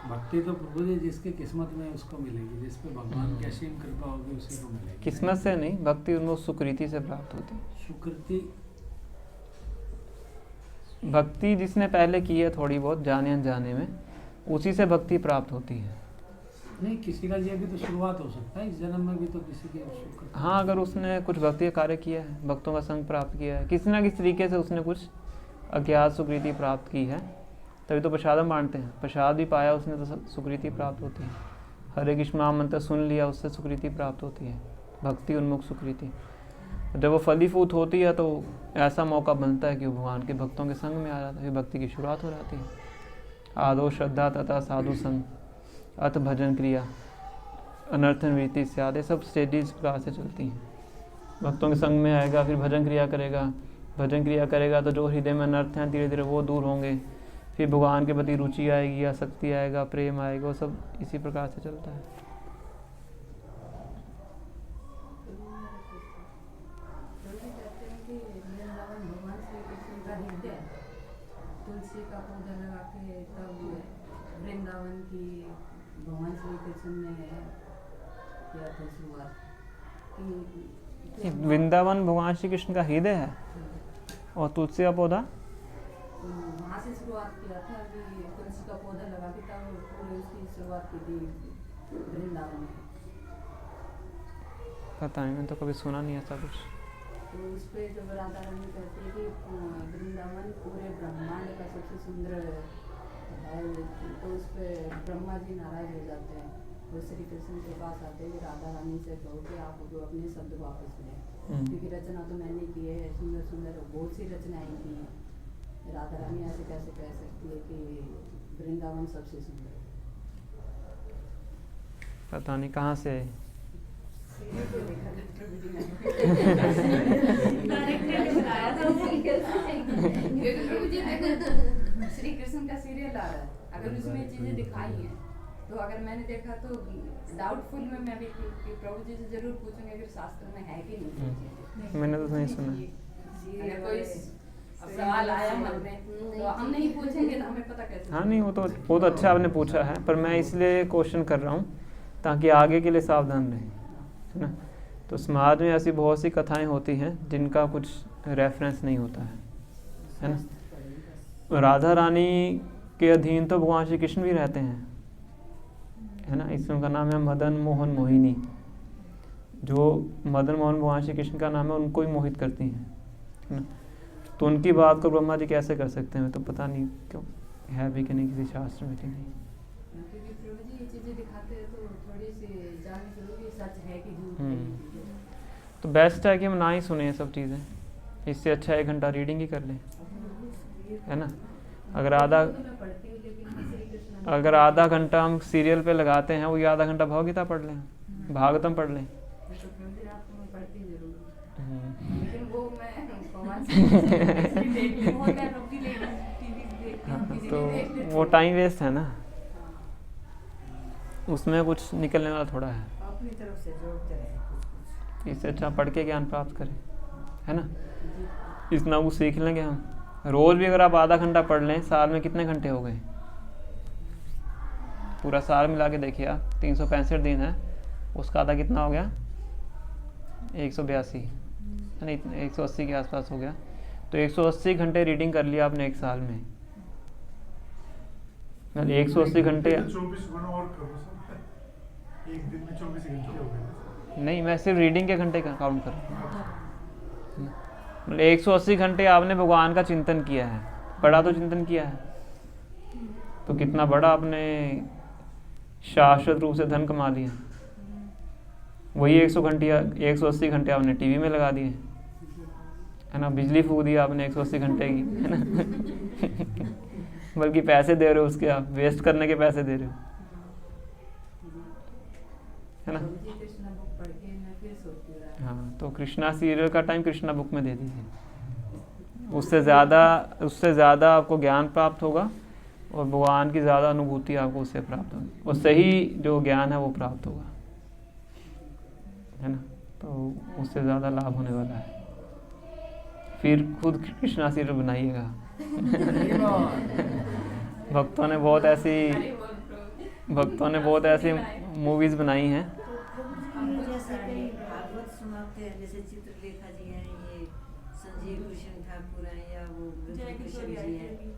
भक्ति तो प्रभु जी जिसकी किस्मत में उसको मिलेगी, जिस पे भगवान की असीम कृपा होगी उसी को मिलेगी। किस्मत से नहीं, भक्ति उनको सुकृति से प्राप्त होती है। सुकृति भक्ति जिसने पहले की है थोड़ी बहुत जाने अनजाने में, उसी से भक्ति प्राप्त होती है। नहीं, किसी का ये भी तो शुरुआत हो सकता है इस जन्म में भी, तो किसी की सुकृति। हाँ, अगर उसने कुछ भक्ति कार्य किया है, भक्तों का संग प्राप्त किया है, किसी ना किसी तरीके से उसने कुछ अज्ञात सुकृति प्राप्त की है, तभी तो प्रसाद हम बांटते हैं। प्रसाद भी पाया उसने तो सुकृति प्राप्त होती है। हरे कृष्ण महामंत्र सुन लिया, उससे सुकृति प्राप्त होती है, भक्ति उन्मुख सुकृति। जब वो फलीभूत होती है तो ऐसा मौका बनता है कि वो भगवान के भक्तों के संग में आ जाता है, फिर भक्ति की शुरुआत हो जाती है। आदो श्रद्धा तथा साधु संग, अथ भजन क्रिया, अनर्थ निवृत्ति से आदि सब स्टेजेस प्रकार से चलती हैं। भक्तों के संग में आएगा, फिर भजन क्रिया करेगा, भजन क्रिया करेगा तो जो हृदय में अनर्थ हैं धीरे धीरे वो दूर होंगे, फिर भगवान के प्रति रुचि आएगी, आसक्ति आएगा, प्रेम आएगा, वो सब इसी प्रकार से चलता है। तुलसी का पौधा लगा के तब वृंदावन की भगवान श्री कृष्ण ने किया था शुरुआत। वृंदावन भगवान श्री कृष्ण का हृदय है और तुलसी का पौधा वहाँ से शुरुआत किया था कि तुलसी का पौधा लगा के तब पूरी उसकी शुरुआत की थी वृंदावन में। पता नहीं, मैंने तो कभी सुना नहीं ऐसा कुछ। तो उस पर जब राधा रानी कहती है कि वृंदावन पूरे ब्रह्मांड का सबसे सुंदर है, तो उस पर ब्रह्मा जी नाराज हो जाते हैं। वो श्री कृष्ण के पास आते हैं कि राधा रानी से कहो कि आप जो अपने शब्द वापस लें, क्योंकि रचना तो मैंने की है, सुंदर सुंदर बहुत सी रचनाएं की हैं। राधा रानी ऐसे कैसे कह सकती है कि वृंदावन सबसे सुंदर है? पता नहीं कहाँ से डायरेक्टली बताया था श्री कृष्ण का सीरियल आ रहा है, अगर उसमें चीजें दिखाई हैं तो अगर मैंने देखा तो डाउटफुल में मैं भी कि प्रभु जी से जरूर पूछूंगी अगर शास्त्र में है कि नहीं। मैंने तो नहीं सुना। अगर कोई सवाल आया मन में तो हम नहीं पूछेंगे तो हमें पता कैसे? हाँ नहीं, वो तो बहुत अच्छा आपने पूछा है, पर मैं इसलिए क्वेश्चन कर रहा हूँ ताकि आगे के लिए सावधान रहें, है ना। तो समाज में ऐसी बहुत सी कथाएं होती हैं जिनका कुछ रेफरेंस नहीं होता है ना। राधा रानी के अधीन तो भगवान श्री कृष्ण भी रहते हैं, है ना। इसमें का नाम है मदन मोहन मोहिनी। जो मदन मोहन भगवान श्री कृष्ण का नाम है, उनको ही मोहित करती हैं, है ना। तो उनकी बात को ब्रह्मा जी कैसे कर सकते हैं, तो पता नहीं क्यों है भी कि नहीं किसी शास्त्र में कि नहीं। क्योंकि प्रभु जी ये चीजें दिखाते हैं तो थोड़ी सी जाननी जरूरी, सच है कि झूठ है ये चीजें। तो बेस्ट है कि हम ना ही सुने ये सब चीज़ें, इससे अच्छा 1 घंटा रीडिंग ही कर लें, है ना। अगर आधा घंटा हम सीरियल पे लगाते हैं, वही आधा घंटा भगवगीता पढ़ लें, भागवतम पढ़ लें। लेकिन वो मैं तो वो टाइम वेस्ट है ना, उसमें कुछ निकलने वाला थोड़ा है। अपनी तरफ से जोड़ते रहे, इससे अच्छा पढ़ के ज्ञान प्राप्त करें, है ना। इतना कुछ सीख लेंगे हम। रोज भी अगर आप आधा घंटा पढ़ लें, साल में कितने घंटे हो गए? पूरा साल मिला के देखिए आप, 365 दिन है, उसका आधा कितना हो गया? 182, है ना, 180 के आसपास हो गया। तो 180 घंटे रीडिंग कर लिया आपने 1 साल में। 180 घंटे 24 गुना और करो सर, एक दिन में 24 घंटे हो गए। नहीं, मैं सिर्फ रीडिंग के घंटे का काउंट कर रहा हूँ। 180 घंटे आपने भगवान का चिंतन किया है, बड़ा तो चिंतन किया है, तो कितना बड़ा आपने शाश्वत रूप से धन कमा लिया। वही 180 घंटे आपने टीवी में लगा दिए, है ना, बिजली फूक दी आपने 180 घंटे की, है ना। बल्कि पैसे दे रहे हो उसके, आप वेस्ट करने के पैसे दे रहे हो, है ना। हाँ, तो कृष्णा सीरियल का टाइम कृष्णा बुक में दे दीजिए, उससे ज़्यादा आपको ज्ञान प्राप्त होगा और भगवान की ज़्यादा अनुभूति आपको उससे प्राप्त होगी, और सही जो ज्ञान है वो प्राप्त होगा, है ना। तो उससे ज़्यादा लाभ होने वाला है। फिर खुद कृष्णा सीरियल बनाइएगा। भक्तों ने बहुत ऐसी मूवीज़ बनाई हैं। जैसे कई भागवत सुनाते हैं, जैसे चित्रलेखा जी हैं, ये संजीव कृष्ण ठाकुर हैं, या वो कृष्ण जी हैं,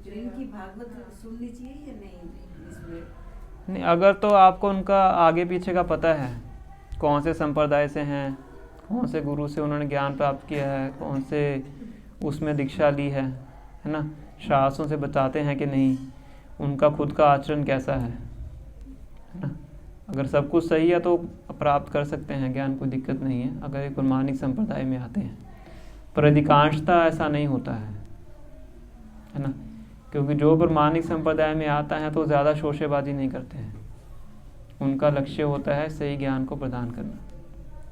जो इनकी भागवत सुननी चाहिए या नहीं इसमें? नहीं, अगर तो आपको उनका आगे पीछे का पता है, कौन से संप्रदाय से हैं, कौन से गुरु से उन्होंने ज्ञान प्राप्त किया है, कौन से उसमें दीक्षा ली है ना, शास्त्रों से बताते हैं कि नहीं, उनका खुद का आचरण कैसा है ना। अगर सब कुछ सही है तो प्राप्त कर सकते हैं ज्ञान, कोई दिक्कत नहीं है, अगर एक प्रमाणिक संप्रदाय में आते हैं। पर अधिकांशतः ऐसा नहीं होता है ना, क्योंकि जो प्रमाणिक संप्रदाय में आता है तो ज़्यादा शोशेबाजी नहीं करते हैं, उनका लक्ष्य होता है सही ज्ञान को प्रदान करना,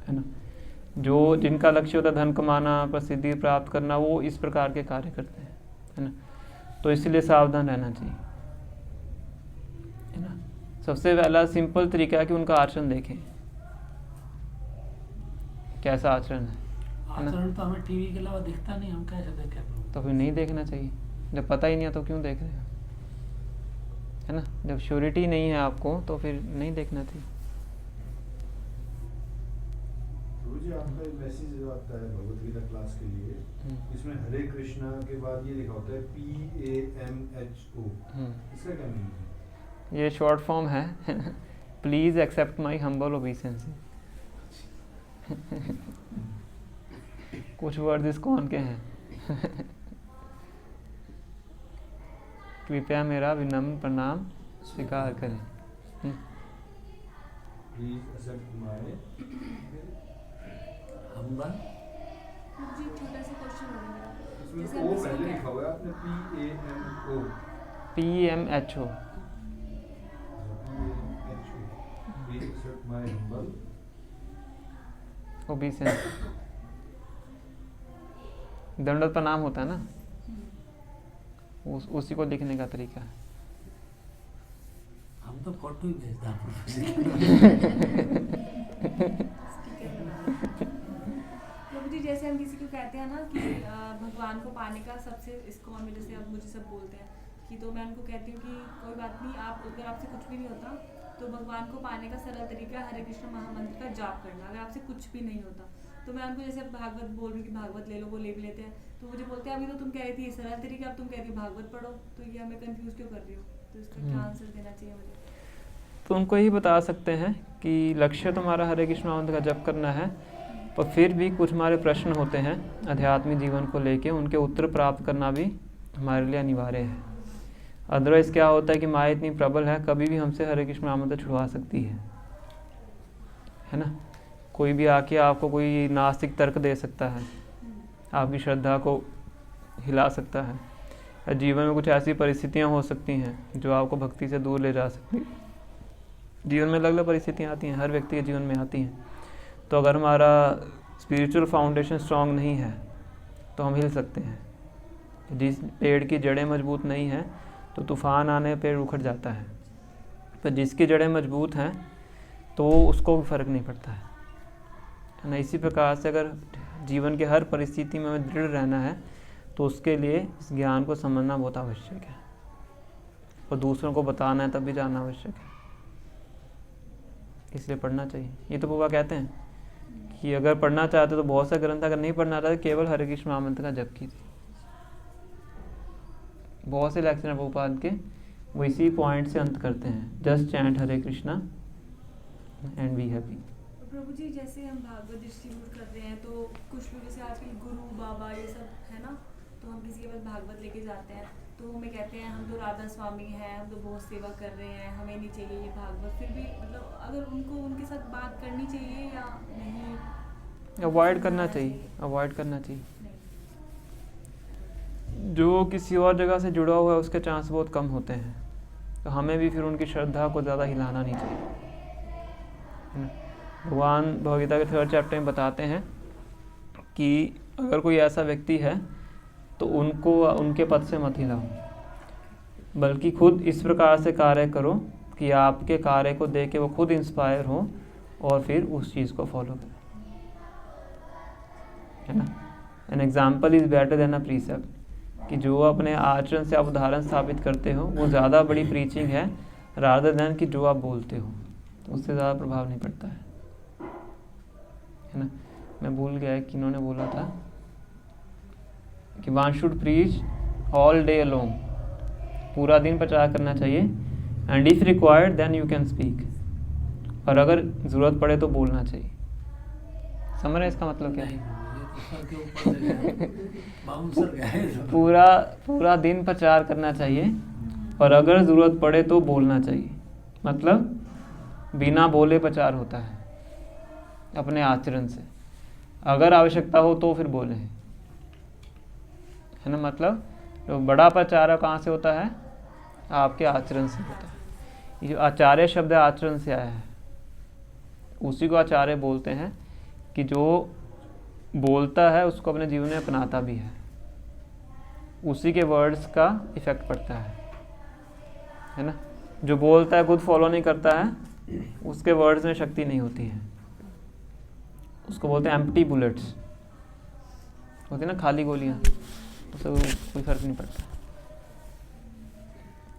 है ना। जो जिनका लक्ष्य होता है धन कमाना, प्रसिद्धि प्राप्त करना, वो इस प्रकार के कार्य करते हैं, है ना। तो इसलिए सावधान रहना चाहिए, है ना। सबसे पहला सिंपल तरीका है कि उनका आचरण देखें, कैसा आचरण है ना। आचरण तो हमें टीवी के अलावा दिखता नहीं, हम कैसे देखें? तो फिर नहीं देखना चाहिए, जब पता ही नहीं है तो क्यों देख रहे हो, है ना। जब श्योरिटी नहीं है आपको तो फिर नहीं देखना चाहिए। जी, आपका एक मैसेज जो आता है भगवत गीता क्लास के लिए, इसमें हरे कृष्णा के बाद ये लिखा होता है PAMHO, इसका क्या मीनिंग है? ये शॉर्ट फॉर्म है, प्लीज एक्सेप्ट माई हम्बल ओबीसेंस। कुछ वर्ड इस कौन के हैं। कृपया मेरा विनम्र प्रणाम स्वीकार करें। Please accept my humble. जी, छोटा सा क्वेश्चन हो गया। इसमें ओ पहले लिखा हुआ है आपने PAMO, PMHO। Please accept my humble obeisance, दंडवत प्रणाम होता है ना, उसी को लिखने का तरीका है। हम तो फोटो ही भेजता हूँ। प्रभु जी जैसे हम किसी को कहते हैं ना कि भगवान को पाने का सबसे इस्कॉन में, जैसे अब मुझे सब बोलते हैं कि, तो मैं उनको कहती हूँ कि कोई बात नहीं, आप अगर आपसे कुछ भी नहीं होता तो भगवान को पाने का सरल तरीका हरे कृष्ण महामंत्र का जाप करना। अगर आपसे कुछ भी नहीं होता तो मैं उनको जैसे भागवत बोल रही हूँ कि भागवत ले लो, वो ले भी लेते हैं, तो मुझे बोलते हैं अभी तो तुम कह रही थी सरल तरीका, अब तुम कह रही हो भागवत पढ़ो, तो ये हमें कंफ्यूज क्यों कर रही हो? तो इसका क्या आंसर देना चाहिए मुझे? तो उनको यही बता सकते हैं कि लक्ष्य तुम्हारा हरे कृष्ण मंत्र का जप करना है, पर फिर भी कुछ हमारे प्रश्न होते हैं आध्यात्मिक जीवन को लेके, उनके उत्तर प्राप्त करना भी हमारे लिए अनिवार्य है। अदरवाइज क्या होता है कि माया इतनी प्रबल है, कभी भी हमसे हरे कृष्ण मंत्र छुड़वा सकती है ना। कोई भी आके आपको कोई नास्तिक तर्क दे सकता है, आपकी श्रद्धा को हिला सकता है, या जीवन में कुछ ऐसी परिस्थितियां हो सकती हैं जो आपको भक्ति से दूर ले जा सकती हैं। जीवन में अलग अलग परिस्थितियां आती हैं, हर व्यक्ति के जीवन में आती हैं। तो अगर हमारा स्पिरिचुअल फाउंडेशन स्ट्रांग नहीं है तो हम हिल सकते हैं। जिस पेड़ की जड़ें मजबूत नहीं हैं तो तूफान आने पे पेड़ उखड़ जाता है, पर जिसकी जड़ें मजबूत हैं तो उसको भी फर्क नहीं पड़ता है ना। इसी प्रकार से अगर जीवन के हर परिस्थिति में हमें दृढ़ रहना है तो उसके लिए इस ज्ञान को समझना बहुत आवश्यक है, और दूसरों को बताना है तब भी जानना आवश्यक है, इसलिए पढ़ना चाहिए। ये तो बाबा कहते हैं कि अगर पढ़ना चाहते तो बहुत सा ग्रंथ, अगर नहीं पढ़ना चाहते केवल हरे कृष्ण महामंत्र का जप कीजिए। बहुत से लेक्चर प्रभुपाद के वो इसी पॉइंट से अंत करते हैं, just chant Hare Krishna and be happy. Prabhu ji जैसे हम भागवत डिस्ट्रीब्यूट कर रहे हैं तो कुछ लोग जैसे आजकल गुरु बाबा ये सब है ना, तो हम किसी के पास भागवत लेके जाते हैं तो हमें कहते हैं हम तो राधा स्वामी हैं, हम तो बहुत सेवा कर रहे हैं, हमें नहीं चाहिए ये भागवत। फिर भी मतलब अगर उनको उनके साथ बात करनी चाहिए या नहीं? अवॉइड करना चाहिए, अवॉइड करना चाहिए। जो किसी और जगह से जुड़ा हुआ है उसके चांस बहुत कम होते हैं, तो हमें भी फिर उनकी श्रद्धा को ज़्यादा हिलाना नहीं चाहिए, है ना। भगवान भगवद्गीता के 3rd चैप्टर में बताते हैं कि अगर कोई ऐसा व्यक्ति है तो उनको उनके पद से मत हिलाओ, बल्कि खुद इस प्रकार से कार्य करो कि आपके कार्य को देख के वो खुद इंस्पायर हो और फिर उस चीज़ को फॉलो करें, है ना। An example is better than a precept, कि जो अपने आचरण से आप उदाहरण स्थापित करते हो वो ज़्यादा बड़ी प्रीचिंग है रादर देन कि जो आप बोलते हो, तो उससे ज़्यादा प्रभाव नहीं पड़ता है ना। मैं भूल गया कि इन्होंने बोला था कि one should preach all day along, पूरा दिन प्रचार करना चाहिए, and if required then you can speak, और अगर ज़रूरत पड़े तो बोलना चाहिए। समझ रहे इसका मतलब क्या है? पूरा दिन प्रचार करना चाहिए, और अगर ज़रूरत पड़े तो बोलना चाहिए। मतलब बिना बोले प्रचार होता है अपने आचरण से, अगर आवश्यकता हो तो फिर बोले, है ना। मतलब जो बड़ा प्रचार कहाँ से होता है? आपके आचरण से होता है। ये जो आचार्य शब्द आचरण से आया है, उसी को आचार्य बोलते हैं, कि जो बोलता है उसको अपने जीवन में अपनाता भी है, उसी के वर्ड्स का इफेक्ट पड़ता है ना। जो बोलता है खुद फॉलो नहीं करता है, उसके वर्ड्स में शक्ति नहीं होती है, उसको बोलते हैं एम्प्टी बुलेट्स, होती है ना खाली गोलियां, उससे कोई फर्क नहीं पड़ता।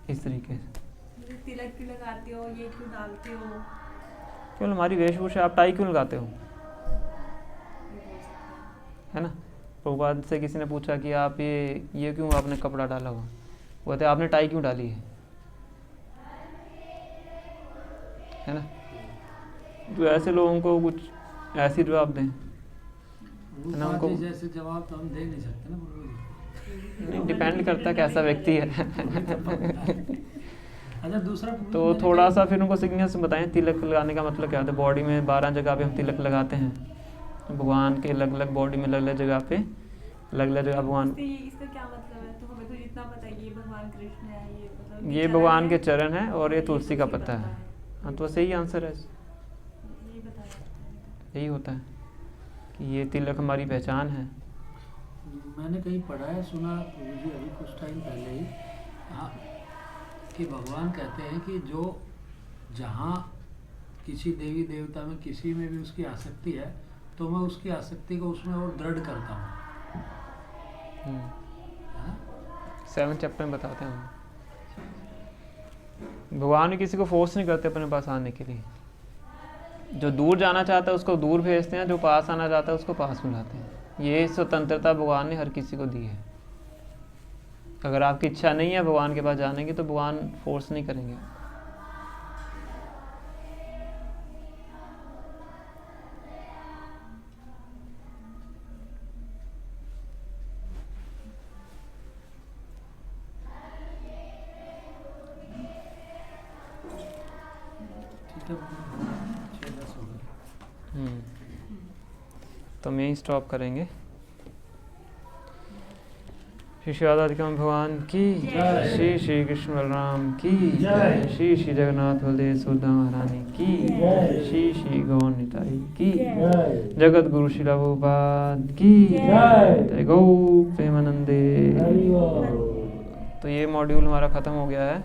इस तरीके से तिलक क्यों लगाते हो, ये क्यों डालते हो? केवल हमारी वेशभूषा। आप टाई क्यों लगाते हो, है ना। प्रभुपाद से किसी ने पूछा कि आप ये क्यों आपने कपड़ा डाला हुआ, वो कहते आपने टाई क्यों डाली है ना। तो ऐसे लोगों को कुछ ऐसी जवाब दें, है ना। उनको जैसे जवाब तो हम दे नहीं सकते ना, डिपेंड करता है कैसा व्यक्ति है। अच्छा दूसरा तो थोड़ा सा फिर उनको सिग्नेचर्स बताएं, तिलक लगाने का मतलब क्या होता है। बॉडी में 12 जगह पे हम तिलक लगाते हैं, भगवान के अलग अलग बॉडी में अलग अलग जगह पे अलग अलग जगह भगवान। इसका क्या मतलब है? तो हमें तो जितना पता है ये भगवान कृष्ण है, ये मतलब ये भगवान के चरण है और ये तुलसी का पत्ता है। हाँ, तो सही आंसर है, यही होता है कि ये तिलक हमारी पहचान है। मैंने कहीं पढ़ा है, सुना प्रभु जी अभी कुछ टाइम पहले ही, हाँ, कि भगवान कहते हैं कि जो जहाँ किसी देवी देवता में किसी में भी उसकी आसक्ति है तो मैं उसकी आसक्ति को उसमें और दृढ़ करता हूँ। 7 चैप्टर में बताते हैं भगवान भी किसी को फोर्स नहीं करते अपने पास आने के लिए। जो दूर जाना चाहता है उसको दूर भेजते हैं, जो पास आना चाहता है उसको पास बुलाते हैं। ये स्वतंत्रता भगवान ने हर किसी को दी है। अगर आपकी इच्छा नहीं है भगवान के पास जाने की तो भगवान फोर्स नहीं करेंगे। तो हम यहीं स्टॉप करेंगे। श्री श्री राधिका भगवान की जय, श्री श्री कृष्ण बलराम की जय, श्री श्री जगन्नाथ बलदेव सुभद्रा महारानी की जय, श्री श्री गौर निताई की जय, जगत गुरु श्रील प्रभुपाद की जय, जय गौ प्रेमानंदे। तो ये मॉड्यूल हमारा ख़त्म हो गया है।